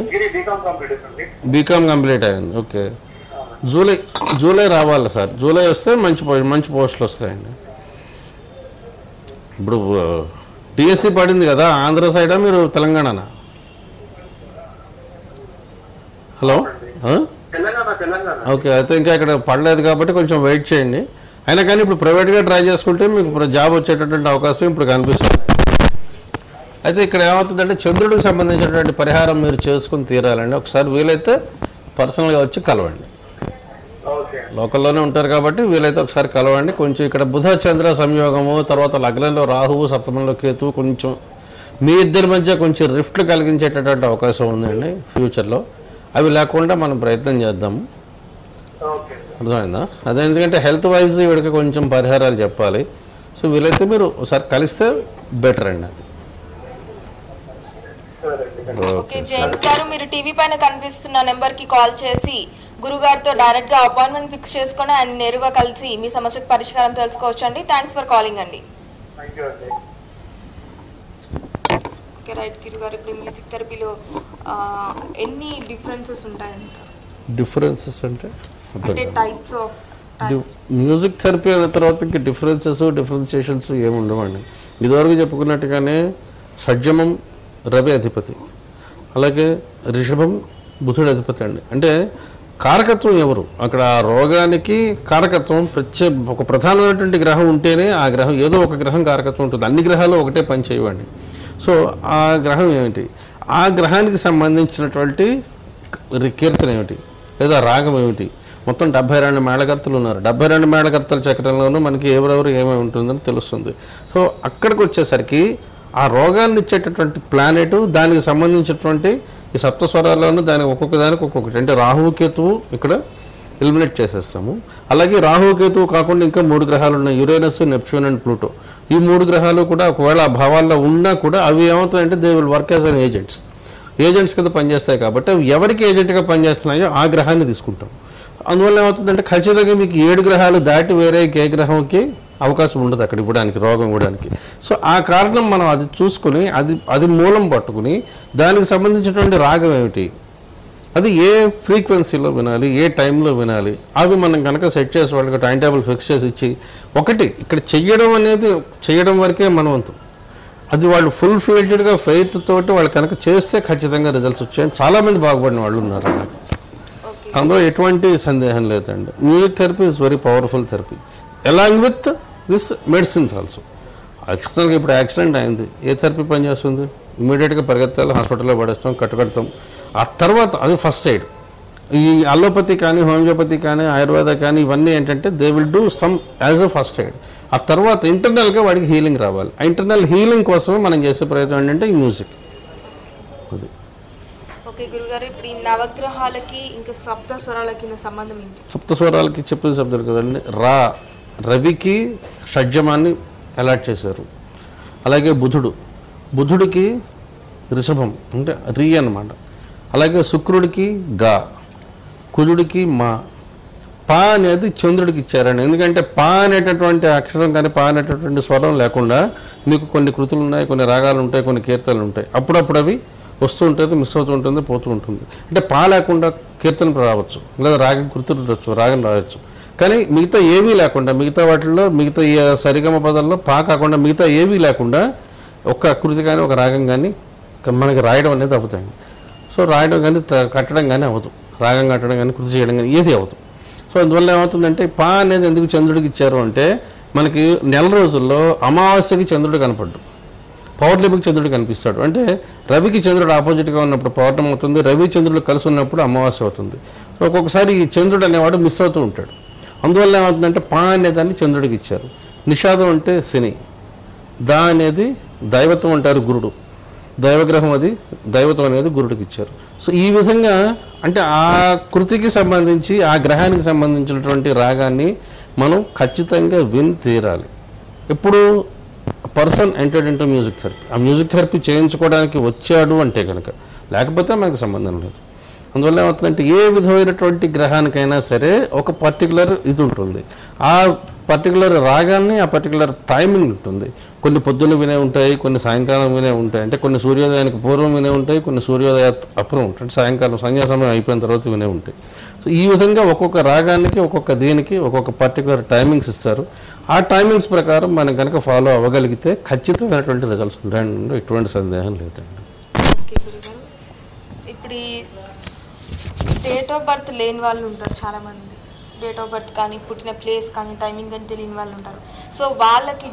బీకామ్ కంప్లీట్ అయింది. ఓకే, జూలై రావాలి సార్. జూలై వస్తే మంచి పోస్టులు వస్తాయండి. ఇప్పుడు డిఎస్సి పడింది కదా, ఆంధ్ర సైడా మీరు తెలంగాణనా? Hello, okay. అయితే ఇంకా ఇక్కడ పడలేదు కాబట్టి కొంచెం వెయిట్ చేయండి. అయినా కానీ ఇప్పుడు ప్రైవేట్గా ట్రై చేసుకుంటే మీకు జాబ్ వచ్చేటటువంటి అవకాశం ఇప్పుడు కనిపిస్తుంది. అయితే ఇక్కడ ఏమవుతుందంటే చంద్రుడికి సంబంధించినటువంటి పరిహారం మీరు చేసుకుని తీరాలండి. ఒకసారి వీలైతే పర్సనల్గా వచ్చి కలవండి. లోకల్లోనే ఉంటారు కాబట్టి వీలైతే ఒకసారి కలవండి. కొంచెం ఇక్కడ బుధ చంద్ర సంయోగము, తర్వాత లగ్నంలో రాహువు, సప్తమంలో కేతువు, కొంచెం మీ ఇద్దరి మధ్య కొంచెం రిఫ్ట్లు కలిగించేటటువంటి అవకాశం ఉందండి ఫ్యూచర్లో. అవి లేకుండా మనం ప్రయత్నం చేద్దాము. అర్థమైందా? అదే ఎందుకంటే హెల్త్ వైజ్ ఇవిడికి కొంచెం పరిహారాలు చెప్పాలి. సో వీలైతే మీరు ఒకసారి కలిస్తే బెటర్ అండి. అది ఓకే. జయంత్ గారు, మీరు టీవీ పైన కనిపిస్తున్న నెంబర్కి కాల్ చేసి గురుగారితో డైరెక్ట్గా అపాయింట్మెంట్ ఫిక్స్ చేసుకొని ఆయన నేరుగా కలిసి మీ సమస్యకు పరిష్కారం తెలుసుకోవచ్చు అండి. థ్యాంక్స్ ఫర్ కాలింగ్ అండి. ఓకే రైట్ గురుగారు, ఇప్పుడు మ్యూజిక్ థెరపీలో ఎన్ని డిఫరెన్సెస్ ఉంటాయంటారు? డిఫరెన్సెస్ అంటే టైప్స్ ఆఫ్ మ్యూజిక్ థెరపీ అనే తర్వాత డిఫరెన్సియేషన్స్ ఏమి ఉండవండి. ఇదివరకు చెప్పుకున్నట్టుగానే షడ్జమం రవి అధిపతి, అలాగే రిషభం బుధుడు అధిపతి అండి. అంటే కారకత్వం ఎవరు అక్కడ రోగానికి కారకత్వం ఒక ప్రధానమైనటువంటి గ్రహం ఉంటేనే ఆ గ్రహం ఏదో ఒక గ్రహం కారకత్వం ఉంటుంది. అన్ని గ్రహాలు ఒకటే పని చేయవండి. సో ఆ గ్రహం ఏమిటి, ఆ గ్రహానికి సంబంధించినటువంటి కీర్తన ఏమిటి లేదా రాగం ఏమిటి, మొత్తం 72 మేళకర్తలు ఉన్నారు. 72 మేళకర్తల చక్రంలోనూ మనకి ఎవరెవరు ఏమేమి ఉంటుందని తెలుస్తుంది. సో అక్కడికి వచ్చేసరికి ఆ రోగాన్ని ఇచ్చేటటువంటి ప్లానెట్, దానికి సంబంధించినటువంటి ఈ సప్తస్వరాల్లోనూ దానికి ఒక్కొక్కటి అంటే రాహువు కేతువు ఇక్కడ ఎలిమినేట్ చేసేస్తాము. అలాగే రాహువు కేతువు కాకుండా ఇంకా 3 గ్రహాలు ఉన్నాయి, యురేనస్, నెప్ట్యూన్ అండ్ ప్లూటో. ఈ 3 గ్రహాలు కూడా ఒకవేళ ఆ భావాల్లో ఉన్నా కూడా అవి ఏమవుతాయంటే they will work as an agents కింద పనిచేస్తాయి. కాబట్టి అవి ఎవరికి ఏజెంట్గా పనిచేస్తున్నాయో ఆ గ్రహాన్ని తీసుకుంటాం. అందువల్ల ఏమవుతుందంటే ఖచ్చితంగా మీకు 7 గ్రహాలు దాటి వేరే ఏ గ్రహంకి అవకాశం ఉండదు అక్కడ ఇవ్వడానికి, రోగం ఇవ్వడానికి. సో ఆ కారణం మనం అది చూసుకుని అది మూలం పట్టుకుని దానికి సంబంధించినటువంటి రాగం ఏమిటి, అది ఏ ఫ్రీక్వెన్సీలో వినాలి, ఏ టైంలో వినాలి, అవి మనం కనుక సెట్ చేసి వాళ్ళకి టైం టేబుల్ ఫిక్స్ చేసి ఇచ్చి ఇక్కడ చేయడం వరకే మన వంతు. అది వాళ్ళు ఫుల్ ఫీల్డ్గా ఫెయిత్ తోటి వాళ్ళు కనుక చేస్తే ఖచ్చితంగా రిజల్ట్స్ వచ్చాయని చాలామంది బాగుపడిన వాళ్ళు ఉన్నారు. అందులో ఎటువంటి సందేహం లేదండి. Music therapy is very powerful therapy along with this medicines also. ఎక్స్టర్నల్గా ఇప్పుడు యాక్సిడెంట్ అయింది, ఏ థెరపీ పనిచేస్తుంది? ఇమీడియట్గా పరిగెత్తాలి, హాస్పిటల్లో పడేస్తాం, కట్టుకడతాం. ఆ తర్వాత అది ఫస్ట్ ఎయిడ్. ఈ అలోపతి కానీ, హోమియోపతి కానీ, ఆయుర్వేద కానీ ఇవన్నీ ఏంటంటే they will do some as a first aid. ఆ తర్వాత ఇంటర్నల్గా వాడికి హీలింగ్ రావాలి. ఆ ఇంటర్నల్ హీలింగ్ కోసమే మనం చేసే ప్రయత్నం ఏంటంటే ఈ మ్యూజిక్. అది ఓకే గురుగారు, ఇప్పుడు ఈ నవగ్రహాలకి ఇంకా సప్త స్వరాలకి సంబంధం ఏంటి? సప్త స్వరాలకి చెప్పిన శబ్దాలు కదండి. రవికి షడ్జమాన్ని అలాట్ చేశారు. అలాగే బుధుడికి రిషభం అంటే రీ అన్నమాట. అలాగే శుక్రుడికి గా, కుజుడికి మా, పా అనేది చంద్రుడికి ఇచ్చారండి. ఎందుకంటే పా అనేటటువంటి అక్షరం కానీ పా అనేటటువంటి స్వరం లేకుండా మీకు కొన్ని కృతులు ఉన్నాయి, కొన్ని రాగాలు ఉంటాయి, కొన్ని కీర్తనలు ఉంటాయి. అప్పుడప్పుడు అవి వస్తూ ఉంటుంది, మిస్ అవుతూ ఉంటుంది, పోతూ ఉంటుంది. అంటే పా లేకుండా కీర్తన రావచ్చు, లేదా రాగం కృతులు రావచ్చు, రాగం రావచ్చు. కానీ మిగతా ఏమీ లేకుండా, మిగతా వాటిల్లో మిగతా ఈ సరిగమ పదాల్లో పా కాకుండా మిగతా ఏమీ లేకుండా ఒక్క కృతి కానీ ఒక రాగం కానీ మనకి రాయడం అనేది అవుతాయండి. సో రాయడం కానీ కట్టడం కానీ అవ్వదు, రాగం కట్టడం కానీ కృతి చేయడం కానీ ఏది అవ్వదు. సో అందువల్ల ఏమవుతుందంటే పా అనేది ఎందుకు చంద్రుడికి ఇచ్చారు అంటే మనకి నెల రోజుల్లో అమావాస్యకి చంద్రుడు కనపడ్డు, పౌర్ణమికి చంద్రుడు కనిపిస్తాడు. అంటే రవికి చంద్రుడు ఆపోజిట్గా ఉన్నప్పుడు పౌర్ణమి అవుతుంది, రవి చంద్రుడు కలిసి ఉన్నప్పుడు అమావాస్య అవుతుంది. సో ఒక్కొక్కసారి ఈ చంద్రుడు అనేవాడు మిస్ అవుతూ ఉంటాడు. అందువల్ల ఏమవుతుందంటే పా అనేదాన్ని చంద్రుడికి ఇచ్చారు. నిషాదం అంటే శని, దా అనేది దైవత్వం అంటారు గురుడు, దైవగ్రహం అది దైవత్వం అనేది గురుడికి ఇచ్చారు. సో ఈ విధంగా అంటే ఆ కృతికి సంబంధించి ఆ గ్రహానికి సంబంధించినటువంటి రాగాన్ని మనం ఖచ్చితంగా విని తీరాలి. ఎప్పుడు person entered into music therapy, ఆ మ్యూజిక్ థెరపీ చేయించుకోవడానికి వచ్చాడు అంటే కనుక, లేకపోతే మనకు సంబంధం లేదు. అందువల్ల ఏమవుతుందంటే ఏ విధమైనటువంటి గ్రహానికైనా సరే ఒక పర్టికులర్ ఇది ఉంటుంది, ఆ పర్టికులర్ రాగాన్ని ఆ పర్టికులర్ టైమింగ్ ఉంటుంది. కొన్ని పొద్దున్న వినే ఉంటాయి, కొన్ని సాయంకాలం వినే ఉంటాయి. అంటే కొన్ని సూర్యోదయానికి పూర్వం వినే ఉంటాయి, కొన్ని సూర్యోదయ అప్పురం ఉంటాయి, సాయంకాలం సంధ్యా సమయం అయిపోయిన తర్వాత వినే ఉంటాయి. సో ఈ విధంగా ఒక్కొక్క రాగానికి ఒక్కొక్క దీనికి ఒక్కొక్క పర్టికులర్ టైమింగ్స్ ఇస్తారు. ఆ టైమింగ్స్ ప్రకారం మనం కనుక ఫాలో అవ్వగలిగితే ఖచ్చితమైనటువంటి రిజల్ట్స్ ఉంటాయండి, ఎటువంటి సందేహం లేదండి. ఓకే గురుగారు, ఇప్పుడు ఈ డేట్ ఆఫ్ బర్త్ లేని వాళ్ళు ఉంటారు చాలామంది, డేట్ ఆఫ్ బర్త్ కానీ పుట్టిన ప్లేస్ కానీ టైమింగ్ కానీ తెలియని వాళ్ళు ఉంటారు. సో వాళ్ళకి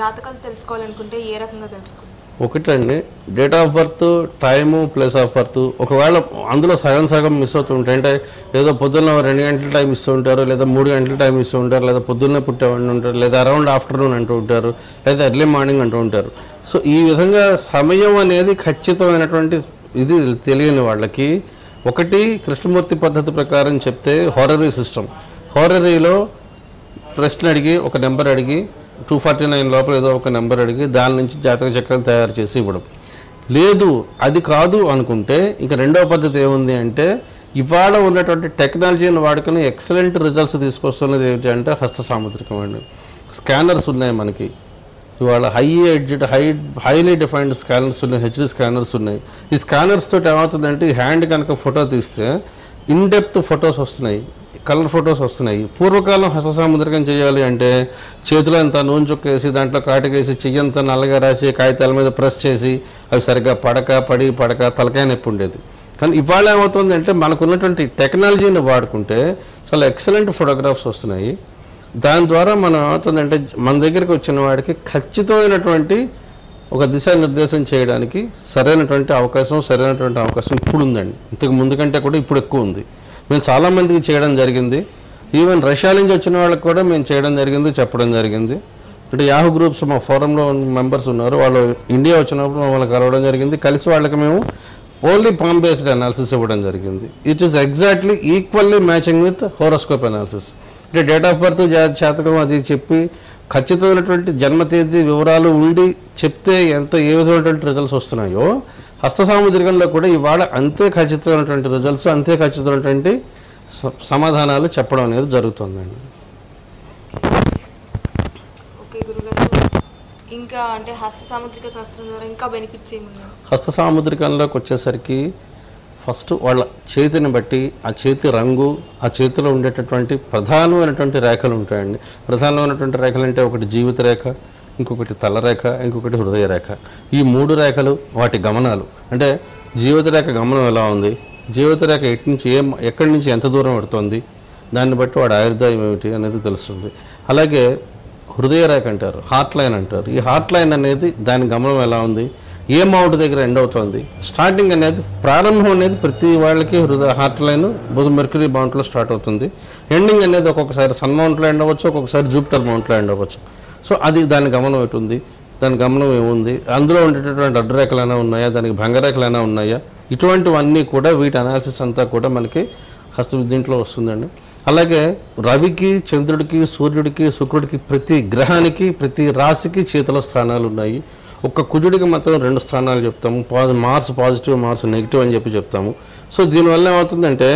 జాతకాలు తెలుసుకోవాలనుకుంటే ఏ రకంగా తెలుసుకోవాలి? ఒకటండి, date of birth, time, place of birth ఒకవేళ అందులో సగం మిస్ అవుతుంటాయి. అంటే ఏదో పొద్దున్న 2 గంటల టైం ఇస్తూ ఉంటారు, లేదా 3 గంటల టైం ఇస్తూ ఉంటారు, లేదా పొద్దున్నే పుట్టేవాడిని ఉంటారు, లేదా అరౌండ్ ఆఫ్టర్నూన్ అంటూ ఉంటారు, లేదా ఎర్లీ మార్నింగ్ అంటూ ఉంటారు. సో ఈ విధంగా సమయం అనేది ఖచ్చితమైనటువంటి ఇది తెలియని వాళ్ళకి ఒకటి కృష్ణమూర్తి పద్ధతి ప్రకారం చెప్తే హోరరీ సిస్టమ్, హోరరీలో ప్రశ్న అడిగి ఒక నెంబర్ అడిగి 249 లోపల ఏదో ఒక నెంబర్ అడిగి దాని నుంచి జాతక చక్రం తయారు చేసి ఇవ్వడం. లేదు అది కాదు అనుకుంటే ఇంకా రెండవ పద్ధతి ఏముంది అంటే ఇవాళ ఉన్నటువంటి టెక్నాలజీని వాడుకుని ఎక్సలెంట్ రిజల్ట్స్ తీసుకొస్తున్నది ఏంటి అంటే హస్త సాముద్రికం అండి. స్కానర్స్ ఉన్నాయి మనకి ఇవాళ, హైలీ డిఫైన్డ్ స్కానర్స్ ఉన్నాయి, హెచ్డి స్కానర్స్ ఉన్నాయి. ఈ స్కానర్స్ తోటి ఏమవుతుందంటే ఈ హ్యాండ్ కనుక ఫోటో తీస్తే ఇన్ డెప్త్ ఫొటోస్ వస్తున్నాయి, కలర్ ఫొటోస్ వస్తున్నాయి. పూర్వకాలం హస్త సాముద్రికం చేయాలి అంటే చేతిలో అంతా నూనె చుక్కేసి దాంట్లో కాటకేసి చెయ్యంతా నల్లగా రాసి కాగితాల మీద ప్రెస్ చేసి అవి సరిగ్గా పడక తలకాయ నొప్పి ఉండేది. కానీ ఇవాళ ఏమవుతుంది అంటే మనకున్నటువంటి టెక్నాలజీని వాడుకుంటే చాలా ఎక్సలెంట్ ఫోటోగ్రాఫ్స్ వస్తున్నాయి. దాని ద్వారా మనం ఏమవుతుందంటే మన దగ్గరికి వచ్చిన వాడికి ఖచ్చితమైనటువంటి ఒక దిశానిర్దేశం చేయడానికి సరైనటువంటి అవకాశం ఇప్పుడు ఉందండి. ఇంతకు ముందు కంటే కూడా ఇప్పుడు ఎక్కువ ఉంది. మేము చాలామందికి చేయడం జరిగింది, ఈవెన్ రష్యా నుంచి వచ్చిన వాళ్ళకి కూడా మేము చేయడం జరిగింది, చెప్పడం జరిగింది. అంటే యాహూ గ్రూప్స్ మా ఫోరంలో మెంబర్స్ ఉన్నారు, వాళ్ళు ఇండియా వచ్చినప్పుడు మమ్మల్ని కలవడం జరిగింది. కలిసి వాళ్ళకి మేము ఓన్లీ పామ్ బేస్డ్ అనాలిసిస్ ఇవ్వడం జరిగింది. It is exactly equally matching with horoscope analysis. అంటే డేట్ ఆఫ్ బర్త్, జాతకం అది చెప్పి ఖచ్చితమైనటువంటి జన్మ తేదీ వివరాలు ఉండి చెప్తే ఏ విధమైనటువంటి రిజల్ట్స్ వస్తున్నాయో హస్త సాముద్రికంలో కూడా ఇవాళ అంతే ఖచ్చితమైనటువంటి రిజల్ట్స్, అంతే ఖచ్చితమైనటువంటి సమాధానాలు చెప్పడం అనేది జరుగుతుందండి. ఓకే గురుగారు, ఇంకా అంటే హస్త సాముద్రిక శాస్త్రం ద్వారా ఇంకా బెనిఫిట్స్ ఏమున్నాయి? హస్త సాముద్రికంలోకి వచ్చేసరికి ఫస్ట్ వాళ్ళ చేతిని బట్టి ఆ చేతి రంగు, ఆ చేతిలో ఉండేటటువంటి ప్రధానమైనటువంటి రేఖలు ఉంటాయండి. ప్రధానమైనటువంటి రేఖలు అంటే ఒకటి జీవిత రేఖ, ఇంకొకటి తలరేఖ, ఇంకొకటి హృదయ రేఖ. ఈ 3 రేఖలు వాటి గమనాలు, అంటే జీవిత రేఖ గమనం ఎలా ఉంది, జీవిత రేఖ ఎక్కడి నుంచి ఎంత దూరం పడుతుంది, దాన్ని బట్టి వాడి ఆయుర్దాయం ఏమిటి అనేది తెలుస్తుంది. అలాగే హృదయ రేఖ అంటారు, హార్ట్ లైన్ అంటారు. ఈ హార్ట్ లైన్ అనేది దాని గమనం ఎలా ఉంది, ఏ మౌంట్ దగ్గర ఎండ్ అవుతుంది, స్టార్టింగ్ అనేది ప్రారంభం అనేది ప్రతి వాళ్ళకి హార్ట్ లైన్ మెర్క్యూరీ మౌంట్లో స్టార్ట్ అవుతుంది. ఎండింగ్ అనేది ఒక్కొక్కసారి సన్ మౌంట్లో ఎండ్ అవ్వచ్చు, ఒక్కొక్కసారి జూపిటర్ మౌంట్లో ఎండ్ అవ్వచ్చు. సో అది దాని గమనం ఎటుంది, దాని గమనం ఏముంది, అందులో ఉండేటటువంటి అడ్డురేఖలైనా ఉన్నాయా, దానికి భంగరేఖలైనా ఉన్నాయా, ఇటువంటివన్నీ కూడా వీటి అనాలిసిస్ అంతా కూడా మనకి దీంట్లో వస్తుందండి. అలాగే రవికి, చంద్రుడికి, సూర్యుడికి, శుక్రుడికి ప్రతి గ్రహానికి, ప్రతి రాశికి చేతిలో స్థానాలు ఉన్నాయి. ఒక్క కుజుడికి మాత్రం 2 స్థానాలు చెప్తాము, మార్స్ పాజిటివ్, మార్స్ నెగిటివ్ అని చెప్తాము. సో దీనివల్ల ఏమవుతుందంటే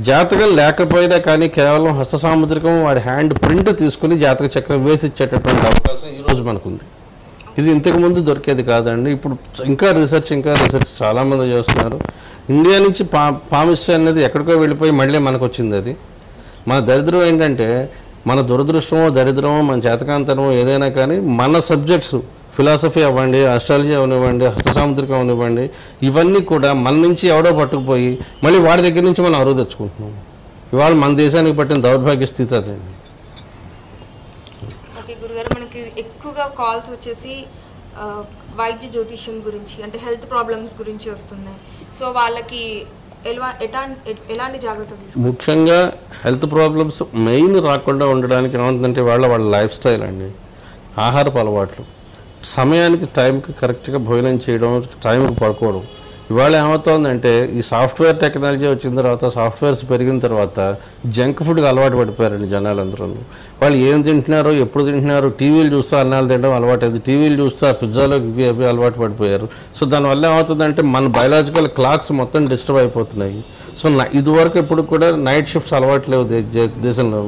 జాతకం లేకపోయినా కానీ కేవలం హస్త సాముద్రికం వాడి హ్యాండ్ ప్రింట్ తీసుకుని జాతక చక్రం వేసి ఇచ్చేటటువంటి అవకాశం ఈరోజు మనకుంది. ఇది ఇంతకుముందు దొరికేది కాదండి. ఇప్పుడు ఇంకా రీసెర్చ్ చాలామంది చేస్తున్నారు. ఇండియా నుంచి పామిస్ట్రీ అనేది ఎక్కడికో వెళ్ళిపోయి మళ్ళీ మనకు వచ్చింది. అది మన దరిద్రం ఏంటంటే, మన దురదృష్టమో దరిద్రమో మన చేతకాంతరమో ఏదైనా కానీ మన సబ్జెక్ట్స్ ఫిలాసఫీ అవ్వండి, ఆస్ట్రాలజీ అవనివ్వండి, హస్త సాముద్రికం అవనివ్వండి, ఇవన్నీ కూడా మన నుంచి ఎవడో పట్టుకుపోయి మళ్ళీ వాడి దగ్గర నుంచి మనం అరువు తెచ్చుకుంటున్నాం. ఇవాళ మన దేశానికి పట్టిన దౌర్భాగ్య స్థితి అదండి. ఓకే గురుగారు, మనకి ఎక్కువగా కాల్స్ వచ్చేసి వైద్య జ్యోతిష్యం గురించి, అంటే హెల్త్ ప్రాబ్లమ్స్ గురించి వస్తున్నాయి. సో వాళ్ళకి ఎలాంటి జాగ్రత్తలు తీసుకోవాలి? ముఖ్యంగా హెల్త్ ప్రాబ్లమ్స్ మెయిన్ రాకుండా ఉండడానికి ఏమవుతుందంటే వాళ్ళ లైఫ్ స్టైల్ అండి, ఆహారపు అలవాట్లు, సమయానికి టైంకి కరెక్ట్గా భోజనం చేయడం, టైంకి పడుకోవడం. ఇవాళ ఏమవుతుందంటే ఈ సాఫ్ట్వేర్ టెక్నాలజీ వచ్చిన తర్వాత, సాఫ్ట్వేర్స్ పెరిగిన తర్వాత జంక్ ఫుడ్కి అలవాటు పడిపోయారండి జనాలందరూ. వాళ్ళు ఏం తింటున్నారో, ఎప్పుడు తింటున్నారు, టీవీలు చూస్తూ అన్నాలు తినడం అలవాటు అయింది, టీవీలు చూస్తూ పిజ్జాలో ఇవి అలవాటు పడిపోయారు. సో దానివల్ల ఏమవుతుందంటే మన బయలాజికల్ క్లాక్స్ మొత్తం డిస్టర్బ్ అయిపోతున్నాయి. సో ఇదివరకు ఎప్పుడు కూడా నైట్ షిఫ్ట్స్ అలవాటు లేవు దేశంలో.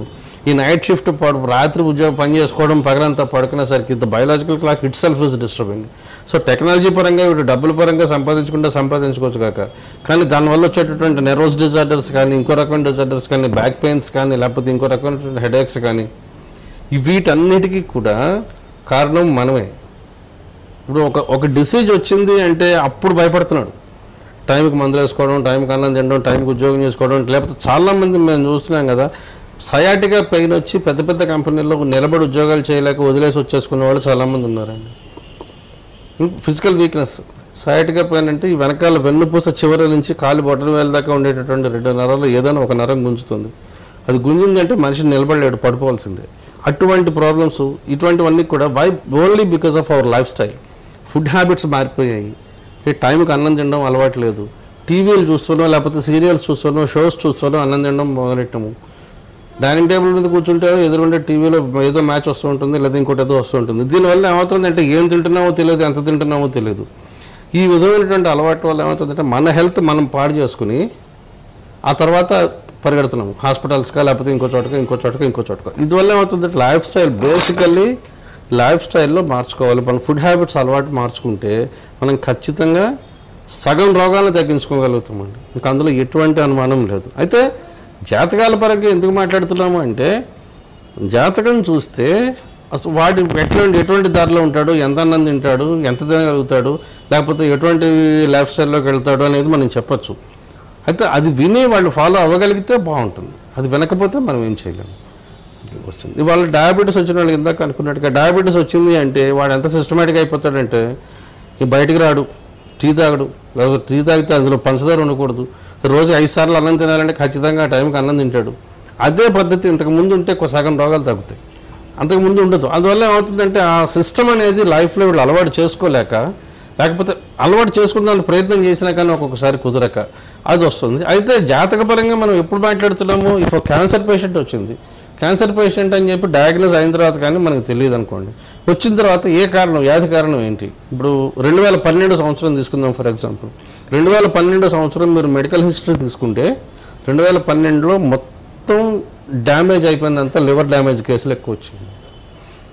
ఈ నైట్ షిఫ్ట్ రాత్రి ఉద్యోగం పని చేసుకోవడం, పగలంతా పడుకునేసరికి the biological clock itself is disturbing. So technology పరంగా వీడు డబ్బుల పరంగా సంపాదించుకోవచ్చు కాక, కానీ దానివల్ల వచ్చేటటువంటి నెర్వస్ డిజార్డర్స్ కానీ, ఇంకో రకమైన డిజార్డర్స్ కానీ, బ్యాక్ పెయిన్స్ కానీ, లేకపోతే ఇంకో రకమైన హెడేక్స్ కానీ, వీటన్నిటికీ కూడా కారణం మనమే. ఇప్పుడు ఒక డిసీజ్ వచ్చింది అంటే అప్పుడు భయపడుతున్నాడు. టైంకి మందులు వేసుకోవడం, టైంకి అన్నం తినడం, టైంకి ఉద్యోగం చేసుకోవడం, లేకపోతే చాలామంది మేము చూస్తున్నాం కదా, సయాటిగా పెయిన్ వచ్చి పెద్ద పెద్ద కంపెనీల్లో నిలబడి ఉద్యోగాలు చేయలేక వదిలేసి వచ్చేసుకునే వాళ్ళు చాలామంది ఉన్నారండి. ఫిజికల్ వీక్నెస్, సయాటిగా పెయిన్ అంటే ఈ వెనకాల వెన్నుపూస చివరి నుంచి కాలు బొట్టన వేల దాకా ఉండేటటువంటి 2 నరాలు ఏదైనా ఒక నరం గుంజుతుంది. అది గుంజిందంటే మనిషి నిలబడలేడు, పడిపోవాల్సిందే. అటువంటి ప్రాబ్లమ్స్ ఇటువంటివన్నీ కూడా only because of our life style. Food habits మారిపోయాయి. టైంకి అన్నం తినడం అలవాటు లేదు. టీవీలు చూస్తున్నాం, లేకపోతే సీరియల్స్ చూస్తున్నాం, షోస్ చూస్తున్నాం, అన్నం తినడం మొదలెట్టము. డైనింగ్ టేబుల్ మీద కూర్చుంటే ఎదురుండే టీవీలో ఏదో మ్యాచ్ వస్తూ ఉంటుంది, లేదా ఇంకోటి ఏదో వస్తూ ఉంటుంది. దీనివల్ల ఏమవుతుందంటే ఏం తింటున్నామో తెలియదు, ఎంత తింటున్నామో తెలియదు. ఈ విధమైనటువంటి అలవాటు వల్ల ఏమవుతుందంటే మన హెల్త్ మనం పాడు చేసుకుని ఆ తర్వాత పరిగెడుతున్నాము హాస్పిటల్స్గా, లేకపోతే ఇంకో చోటక. ఇదివల్ల ఏమవుతుందంటే లైఫ్ స్టైల్, బేసికల్లీ లైఫ్ స్టైల్లో మార్చుకోవాలి. మన ఫుడ్ హ్యాబిట్స్ అలవాటు మార్చుకుంటే మనం ఖచ్చితంగా సగం రోగాలను తగ్గించుకోగలుగుతామండి. ఇంకా అందులో ఎటువంటి అనుమానం లేదు. అయితే జాతకాల పరంగా ఎందుకు మాట్లాడుతున్నాము అంటే, జాతకం చూస్తే అసలు వాడు ఎటువంటి దారిలో ఉంటాడు, ఎంత అన్నం తింటాడు, ఎంత తినగలుగుతాడు, లేకపోతే ఎటువంటి లైఫ్ స్టైల్లోకి వెళ్తాడు అనేది మనం చెప్పచ్చు. అయితే అది విని వాళ్ళు ఫాలో అవ్వగలిగితే బాగుంటుంది. అది వినకపోతే మనం ఏం చేయలేము. వచ్చింది ఇవాళ డయాబెటీస్ వచ్చిన వాళ్ళకి ఇందాక అనుకున్నట్టుగా, డయాబెటీస్ వచ్చింది అంటే వాడు ఎంత సిస్టమేటిక్ అయిపోతాడంటే బయటికి రాడు, టీ తాగడు, లేకపోతే టీ తాగితే అందులో పంచదార ఉండకూడదు, రోజు 5 సార్లు అన్నం తినాలంటే ఖచ్చితంగా ఆ టైంకి అన్నం తింటాడు. అదే పద్ధతి ఇంతకుముందు ఉంటే సగం రోగాలు తగ్గుతాయి, అంతకుముందు ఉండదు. అందువల్ల ఏమవుతుందంటే ఆ సిస్టమ్ అనేది లైఫ్లో వీళ్ళు అలవాటు చేసుకోలేక, లేకపోతే అలవాటు చేసుకుందామని ప్రయత్నం చేసినా కానీ ఒక్కొక్కసారి కుదరక అది వస్తుంది. అయితే జాతకపరంగా మనం ఎప్పుడు మాట్లాడుతున్నాము, ఇప్పుడు క్యాన్సర్ పేషెంట్ వచ్చింది, క్యాన్సర్ పేషెంట్ అని చెప్పి డయాగ్నోస్ అయిన తర్వాత కానీ మనకు తెలియదు అనుకోండి. వచ్చిన తర్వాత ఏ కారణం, వ్యాధి కారణం ఏంటి? ఇప్పుడు 2012 సంవత్సరం తీసుకుందాం ఫర్ ఎగ్జాంపుల్. 2012 సంవత్సరం మీరు మెడికల్ హిస్టరీ తీసుకుంటే 2012లో మొత్తం డ్యామేజ్ అయిపోయిందంతా లివర్ డ్యామేజ్ కేసులు ఎక్కువ వచ్చింది.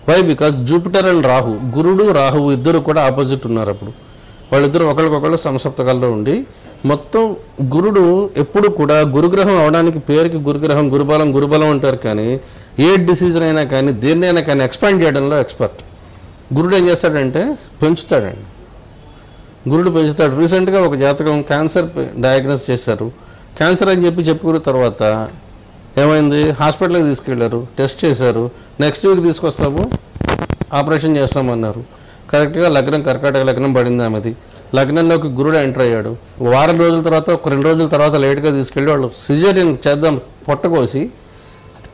Why? Because Jupiter and Rahu, గురుడు రాహువు ఇద్దరు కూడా ఆపోజిట్ ఉన్నారు. అప్పుడు వాళ్ళిద్దరు ఒకరికొకళ్ళు సమసప్తకాల్లో ఉండి మొత్తం గురుడు ఎప్పుడు కూడా గురుగ్రహం అవడానికి పేరుకి గురుగ్రహం, గురుబలం అంటారు. కానీ ఏ డిసీజ్ అయినా కానీ దేన్నైనా కానీ ఎక్స్పాండ్ చేయడంలో ఎక్స్పర్ట్. గురుడు ఏం చేస్తాడంటే పెంచుతాడండి, గురుడు పెంచుతాడు. రీసెంట్గా ఒక జాతకం క్యాన్సర్ డయాగ్నోస్ చేశారు. క్యాన్సర్ అని చెప్పుకున్న తర్వాత ఏమైంది, హాస్పిటల్కి తీసుకెళ్లారు, టెస్ట్ చేశారు, నెక్స్ట్ వీక్ తీసుకొస్తాము ఆపరేషన్ చేస్తామన్నారు. కరెక్ట్గా లగ్నం కర్కాటక లగ్నం పడింది ఆమెది. లగ్నంలోకి గురుడు ఎంటర్ అయ్యాడు. వారం రోజుల తర్వాత 2 రోజుల తర్వాత లేట్గా తీసుకెళ్ళి వాళ్ళు సిజేరియన్ చేద్దాం పొట్టకోసి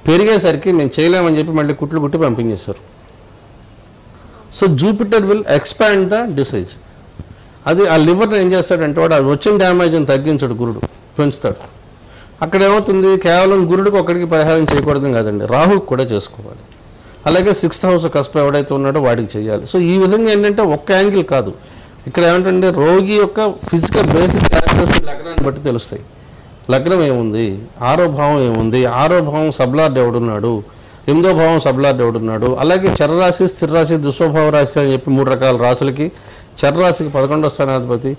పెరిగేసరికి మేము చేయలేమని చెప్పి మళ్ళీ కుట్లు కుట్టి పంపించేశారు. So Jupiter will expand the disease. అది ఆ లివర్ని ఏం చేస్తాడంటే వాడు అది వచ్చిన డ్యామేజ్ని తగ్గించాడు, గురుడు పెంచుతాడు. అక్కడ ఏమవుతుంది, కేవలం గురుడికి ఒక్కడికి పరిహారం చేయకూడదు కాదండి, రాహుకి కూడా చేసుకోవాలి. అలాగే 6th హౌస్ కస్ప ఎవడైతే ఉన్నాడో వాడికి చేయాలి. సో ఈ విధంగా ఏంటంటే ఒక్క యాంగిల్ కాదు, ఇక్కడ ఏమంటే రోగి యొక్క ఫిజికల్ బేసిక్ క్యారెక్టరిస్టిక్స్ లగ్నాన్ని బట్టి తెలుస్తాయి. లగ్నం ఏముంది, 6వ భావం ఏముంది, 6వ భావం సబ్లార్డ్ ఎవడున్నాడు, 8వ భావం సబ్లార్డ్ ఎవడున్నాడు. అలాగే చరరాశి, స్థిరరాశి, దుస్వభావ రాశి అని చెప్పి 3 రకాల రాశులకి, చరరాశికి 11వ స్థానాధిపతి,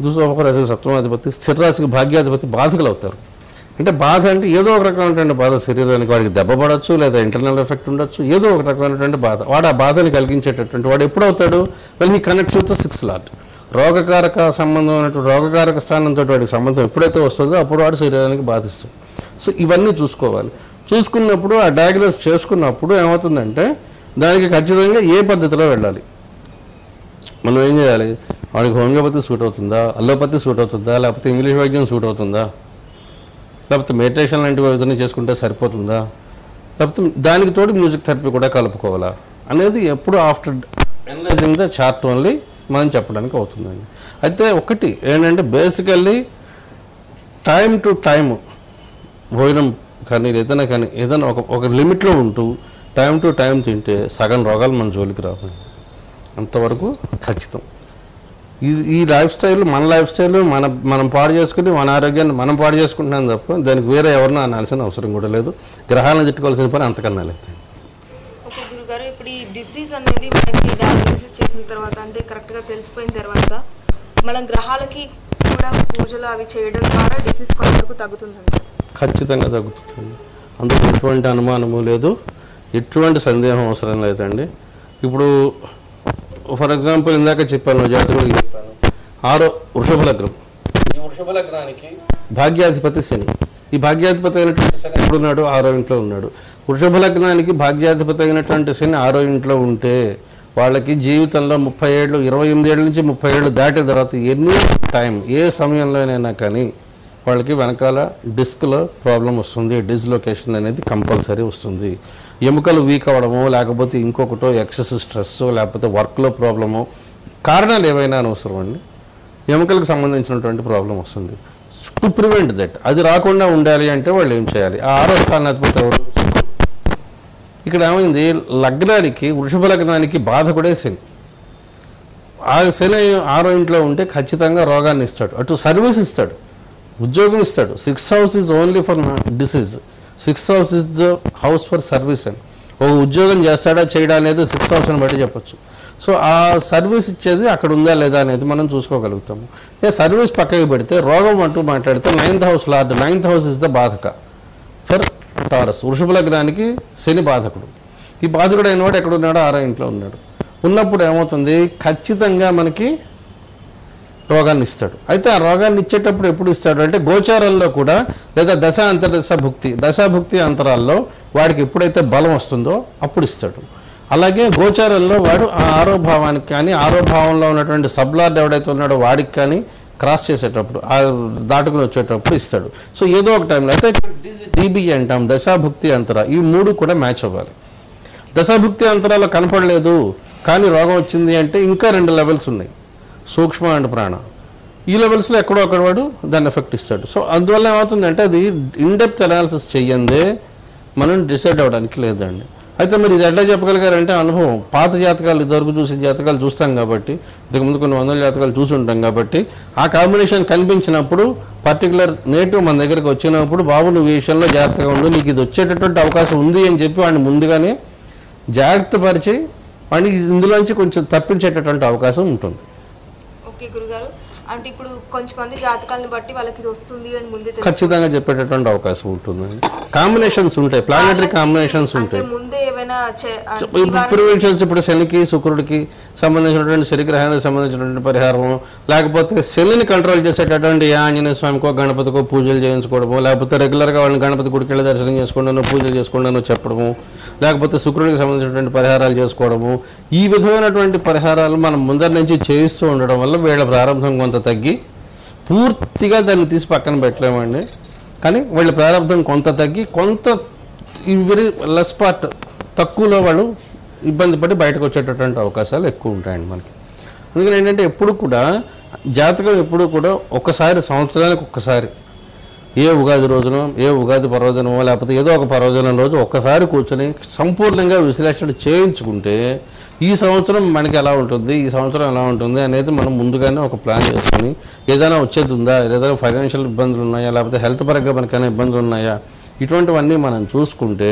దుస్వభావ రాశికి 7వ, స్థిరరాశికి భాగ్యాధిపతి బాధకులు అవుతారు. అంటే బాధ అంటే ఏదో ఒక రకమైనటువంటి బాధ, శరీరానికి వాడికి దెబ్బ పడవచ్చు, లేదా ఇంటర్నల్ ఎఫెక్ట్ ఉండొచ్చు, ఏదో ఒక రకమైనటువంటి బాధ. వాడు ఆ బాధని కలిగించేటటువంటి వాడు ఎప్పుడు అవుతాడు, well he connects with the 6th lord. రోగకారక సంబంధం అనేటువంటి రోగకారక స్థానంతో వాడికి సంబంధం ఎప్పుడైతే వస్తుందో అప్పుడు వాడు శరీరానికి బాధిస్తుంది. సో ఇవన్నీ చూసుకోవాలి. చూసుకున్నప్పుడు ఆ డయాగ్నోస్ చేసుకున్నప్పుడు ఏమవుతుందంటే దానికి ఖచ్చితంగా ఏ పద్ధతిలో వెళ్ళాలి, మనం ఏం చేయాలి, వాడికి హోమియోపతి సూట్ అవుతుందా, అల్లోపతి సూట్ అవుతుందా, లేకపోతే ఇంగ్లీష్ వైద్యం సూట్ అవుతుందా, లేకపోతే మెడిటేషన్ లాంటివి ఏదైనా చేసుకుంటే సరిపోతుందా, లేకపోతే దానికి తోడు మ్యూజిక్ థెరపీ కూడా కలుపుకోవాలా అనేది ఎప్పుడు after analysing the chart only మనం చెప్పడానికి అవుతుందండి. అయితే ఒకటి ఏంటంటే బేసికల్లీ టైం టు టైం భోజనం కానీ ఏదైనా ఒక లిమిట్లో ఉంటూ టైం టు టైం తింటే సగం రోగాలు మన జోలికి రావు, అంతవరకు ఖచ్చితం. ఈ లైఫ్ స్టైల్ మన లైఫ్ స్టైల్ మనం పాడు చేసుకుని మన ఆరోగ్యాన్ని మనం పాడు చేసుకుంటున్నాం తప్ప దానికి వేరే ఎవరినో అనాల్సిన అవసరం కూడా లేదు. గ్రహాలను తిట్టుకోవాల్సిన పని అంతకన్నా లేదు. ఓకే గురుగారు, ఇప్పుడు ఈ డిసీజ్ అనేది మనకి డయాగ్నోసిస్ చేసిన తర్వాత అంటే కరెక్ట్గా తెలిసిపోయిన తర్వాత మనం గ్రహాలకి కూడా పూజలు అవి చేయడం ద్వారా డిసీజ్ కొంతవరకు తగ్గుతుందండి? ఖచ్చితంగా తగ్గుతుంది, అందులో ఎటువంటి అనుమానము లేదు. ఎటువంటి సందేహం అవసరం లేదండి. ఇప్పుడు ఫర్ ఎగ్జాంపుల్ ఇందాక చెప్పాను, జాతకుడికి చెప్పాను, 6 వృషభ లగ్నం. ఈ వృషభ లగ్నానికి భాగ్యాధిపతి శని. ఈ భాగ్యాధిపతి అయినటువంటి శని ఎక్కడున్నాడు? 6వ ఇంట్లో ఉన్నాడు. వృషభ లగ్నానికి భాగ్యాధిపతి అయినటువంటి శని 6వ ఇంట్లో ఉంటే వాళ్ళకి జీవితంలో 30 ఏళ్ళు, 28 ఏళ్ళ నుంచి 30 ఏళ్ళు దాటిన తర్వాత ఎనీ టైం, ఏ సమయంలోనైనా కానీ వాళ్ళకి వెనకాల డిస్క్లో ప్రాబ్లం వస్తుంది. డిస్లొకేషన్ అనేది కంపల్సరీ వస్తుంది. ఎముకలు వీక్ అవ్వడము, లేకపోతే ఇంకొకటో ఎక్సెస్ స్ట్రెస్, లేకపోతే వర్క్లో ప్రాబ్లము, కారణాలు ఏవైనా అనవసరం అండి, ఎముకలకు సంబంధించినటువంటి ప్రాబ్లం వస్తుంది. టు ప్రివెంట్ దట్, అది రాకుండా ఉండాలి అంటే వాళ్ళు ఏం చేయాలి? ఆ 6వ స్థానాధిపతి ఎవరు? ఇక్కడ ఏమైంది, లగ్నానికి వృషభ లగ్నానికి బాధకుడే శని. ఆ శని 6వ ఇంట్లో ఉంటే ఖచ్చితంగా రోగాన్ని ఇస్తాడు, అటు సర్వీస్ ఇస్తాడు, ఉద్యోగం ఇస్తాడు. 6th house is only for disease, 6th house is the house for service అని. ఒక ఉద్యోగం చేస్తాడా చేయడా అనేది 6th హౌస్ని బట్టి చెప్పచ్చు. సో ఆ సర్వీస్ ఇచ్చేది అక్కడ ఉందా లేదా అనేది మనం చూసుకోగలుగుతాము. సర్వీస్ పక్కకి పెడితే రోగం అంటూ మాట్లాడితే 9th house lord, 9th house is the బాధక ఫర్ టారస్. వృషభ లగ్నానికి శని బాధకుడు. ఈ బాధకుడు అయిన వాడు ఎక్కడున్నాడో 6వ ఇంట్లో ఉన్నాడు. ఉన్నప్పుడు ఏమవుతుంది, ఖచ్చితంగా మనకి రోగాన్ని ఇస్తాడు. అయితే ఆ రోగాన్ని ఇచ్చేటప్పుడు ఎప్పుడు ఇస్తాడు అంటే గోచారంలో కూడా, లేదా దశ అంతర్దశ భుక్తి, దశాభుక్తి అంతరాల్లో వాడికి ఎప్పుడైతే బలం వస్తుందో అప్పుడు ఇస్తాడు. అలాగే గోచారంలో వాడు ఆ 6వ భావానికి కానీ, 6వ భావంలో ఉన్నటువంటి సబ్లార్డ్ ఎవడైతే ఉన్నాడో వాడికి కానీ క్రాస్ చేసేటప్పుడు, ఆ దాటుకుని వచ్చేటప్పుడు ఇస్తాడు. సో ఏదో ఒక టైంలో అయితే డీబీ అంటాం, దశాభుక్తి అంతర, ఈ 3 కూడా మ్యాచ్ అవ్వాలి. దశాభుక్తి అంతరాల్లో కనపడలేదు కానీ రోగం వచ్చింది అంటే ఇంకా 2 లెవెల్స్ ఉన్నాయి, సూక్ష్మ అండ్ ప్రాణ. ఈ లెవెల్స్లో ఎక్కడో అక్కడ వాడు దాన్ని ఎఫెక్ట్ ఇస్తాడు. సో అందువల్ల ఏమవుతుందంటే అది ఇన్డెప్త్ అనాలిసిస్ చెయ్యందే మనం డిసైడ్ అవ్వడానికి లేదండి. అయితే మరి ఇది ఎట్లా చెప్పగలిగారంటే అనుభవం. పాత జాతకాలు, ఇదివరకు చూసే జాతకాలు చూస్తాం కాబట్టి, ఇంతకుముందు కొన్ని 100 జాతకాలు చూసి ఉంటాం కాబట్టి, ఆ కాంబినేషన్ కనిపించినప్పుడు పర్టికులర్ నేటివ్ మన దగ్గరికి వచ్చినప్పుడు, బాబు నువ్వు ఈ విషయంలో జాగ్రత్తగా ఉండు, నీకు ఇది వచ్చేటటువంటి అవకాశం ఉంది అని చెప్పి వాడిని ముందుగానే జాగ్రత్త పరిచి వాడిని ఇందులోంచి కొంచెం తప్పించేటటువంటి అవకాశం ఉంటుంది. ఓకే గురుగారు, అంటే ఇప్పుడు కొంచెంమంది జాతకాలను బట్టి వాళ్ళకి ఇది వస్తుంది అని ముందే ఖచ్చితంగా చెప్పేటటువంటి అవకాశం ఉంటుంది. కాంబినేషన్స్ ఉంటాయి, ప్లానెటరీ కాంబినేషన్స్ ఉంటాయి. ముందే ఏమైనా ప్రివెన్షన్స్, ఇప్పుడు శనికి శుక్రుడికి సంబంధించినటువంటి శనిగ్రహానికి సంబంధించినటువంటి పరిహారము, లేకపోతే శనిని కంట్రోల్ చేసేటటువంటి ఆంజనేయ స్వామికో గణపతికో పూజలు చేయించుకోవడము, లేకపోతే రెగ్యులర్గా వాళ్ళని గణపతి గుడికి వెళ్ళి దర్శనం చేసుకోవడం, పూజలు చేసుకోవడం చెప్పడము, లేకపోతే శుక్రుడికి సంబంధించినటువంటి పరిహారాలు చేసుకోవడము, ఈ విధమైనటువంటి పరిహారాలు మనం ముందరి నుంచి చేయిస్తూ ఉండడం వల్ల వీళ్ళ ప్రారంభం కొంత తగ్గి, పూర్తిగా దాన్ని తీసి పక్కన పెట్టలేమండి, కానీ వీళ్ళ ప్రారంభం కొంత తగ్గి, కొంత వెరీ లెస్ పార్ట్ తక్కువలో వాళ్ళు ఇబ్బంది పడి బయటకు వచ్చేటటువంటి అవకాశాలు ఎక్కువ ఉంటాయండి మనకి. అందుకని ఏంటంటే ఎప్పుడు కూడా జాతకం ఎప్పుడు కూడా ఒకసారి, సంవత్సరానికి ఒక్కసారి, ఏ ఉగాది రోజునో, ఏ ఉగాది పర్వదినమో, లేకపోతే ఏదో ఒక పర్వదినం రోజు ఒక్కసారి కూర్చొని సంపూర్ణంగా విశ్లేషణ చేయించుకుంటే ఈ సంవత్సరం మనకి ఎలా ఉంటుంది, ఈ సంవత్సరం ఎలా ఉంటుంది అనేది మనం ముందుగానే ఒక ప్లాన్ చేసుకొని, ఏదైనా వచ్చేది ఉందా, ఏదైనా ఫైనాన్షియల్ ఇబ్బందులు ఉన్నాయా, లేకపోతే హెల్త్ పరంగా మనకైనా ఇబ్బందులు ఉన్నాయా, ఇటువంటివన్నీ మనం చూసుకుంటే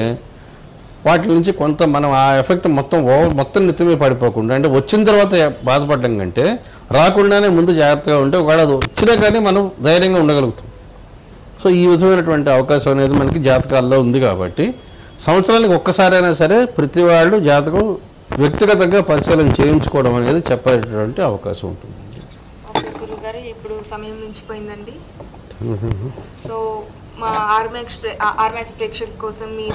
వాటి నుంచి కొంత మనం ఆ ఎఫెక్ట్ మొత్తం నెత్తిమీ పడిపోకుండా, అంటే వచ్చిన తర్వాత బాధపడడం కంటే రాకుండానే ముందు జాగ్రత్తగా ఉంటే ఒకవేళ అది వచ్చినా కానీ మనం ధైర్యంగా ఉండగలుగుతాం. సో ఈ విధమైనటువంటి అవకాశం అనేది మనకి జాతకాల్లో ఉంది కాబట్టి సంవత్సరానికి ఒక్కసారైనా సరే ప్రతి వాళ్ళు జాతకం వ్యక్తిగతంగా పరిశీలన చేయించుకోవడం అనేది చెప్పేటటువంటి అవకాశం ఉంటుంది. ఓకే గురుగారు, ఇప్పుడు సమయం మించిపోయిందండి. సో మా ఆర్మాక్స్ ప్రేక్షకుల కోసం మీ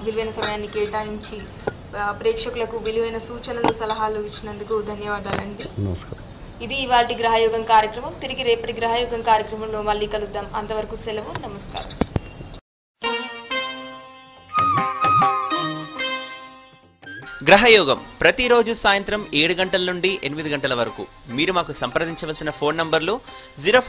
విలువైన సమయాన్ని కేటాయించి ప్రేక్షకులకు విలువైన సూచనలు, సలహాలు ఇచ్చినందుకు ధన్యవాదాలండి. నమస్కారం. ఇది ఇవాటి గ్రహయోగం కార్యక్రమం. తిరిగి రేపటి గ్రహయోగం కార్యక్రమంలో మళ్ళీ కలుద్దాం. అంతవరకు సెలవు. నమస్కారం. గ్రహయోగం ప్రతిరోజు సాయంత్రం 7 గంటల నుండి 8 గంటల వరకు. మీరు మాకు సంప్రదించవలసిన ఫోన్ నంబర్లు 0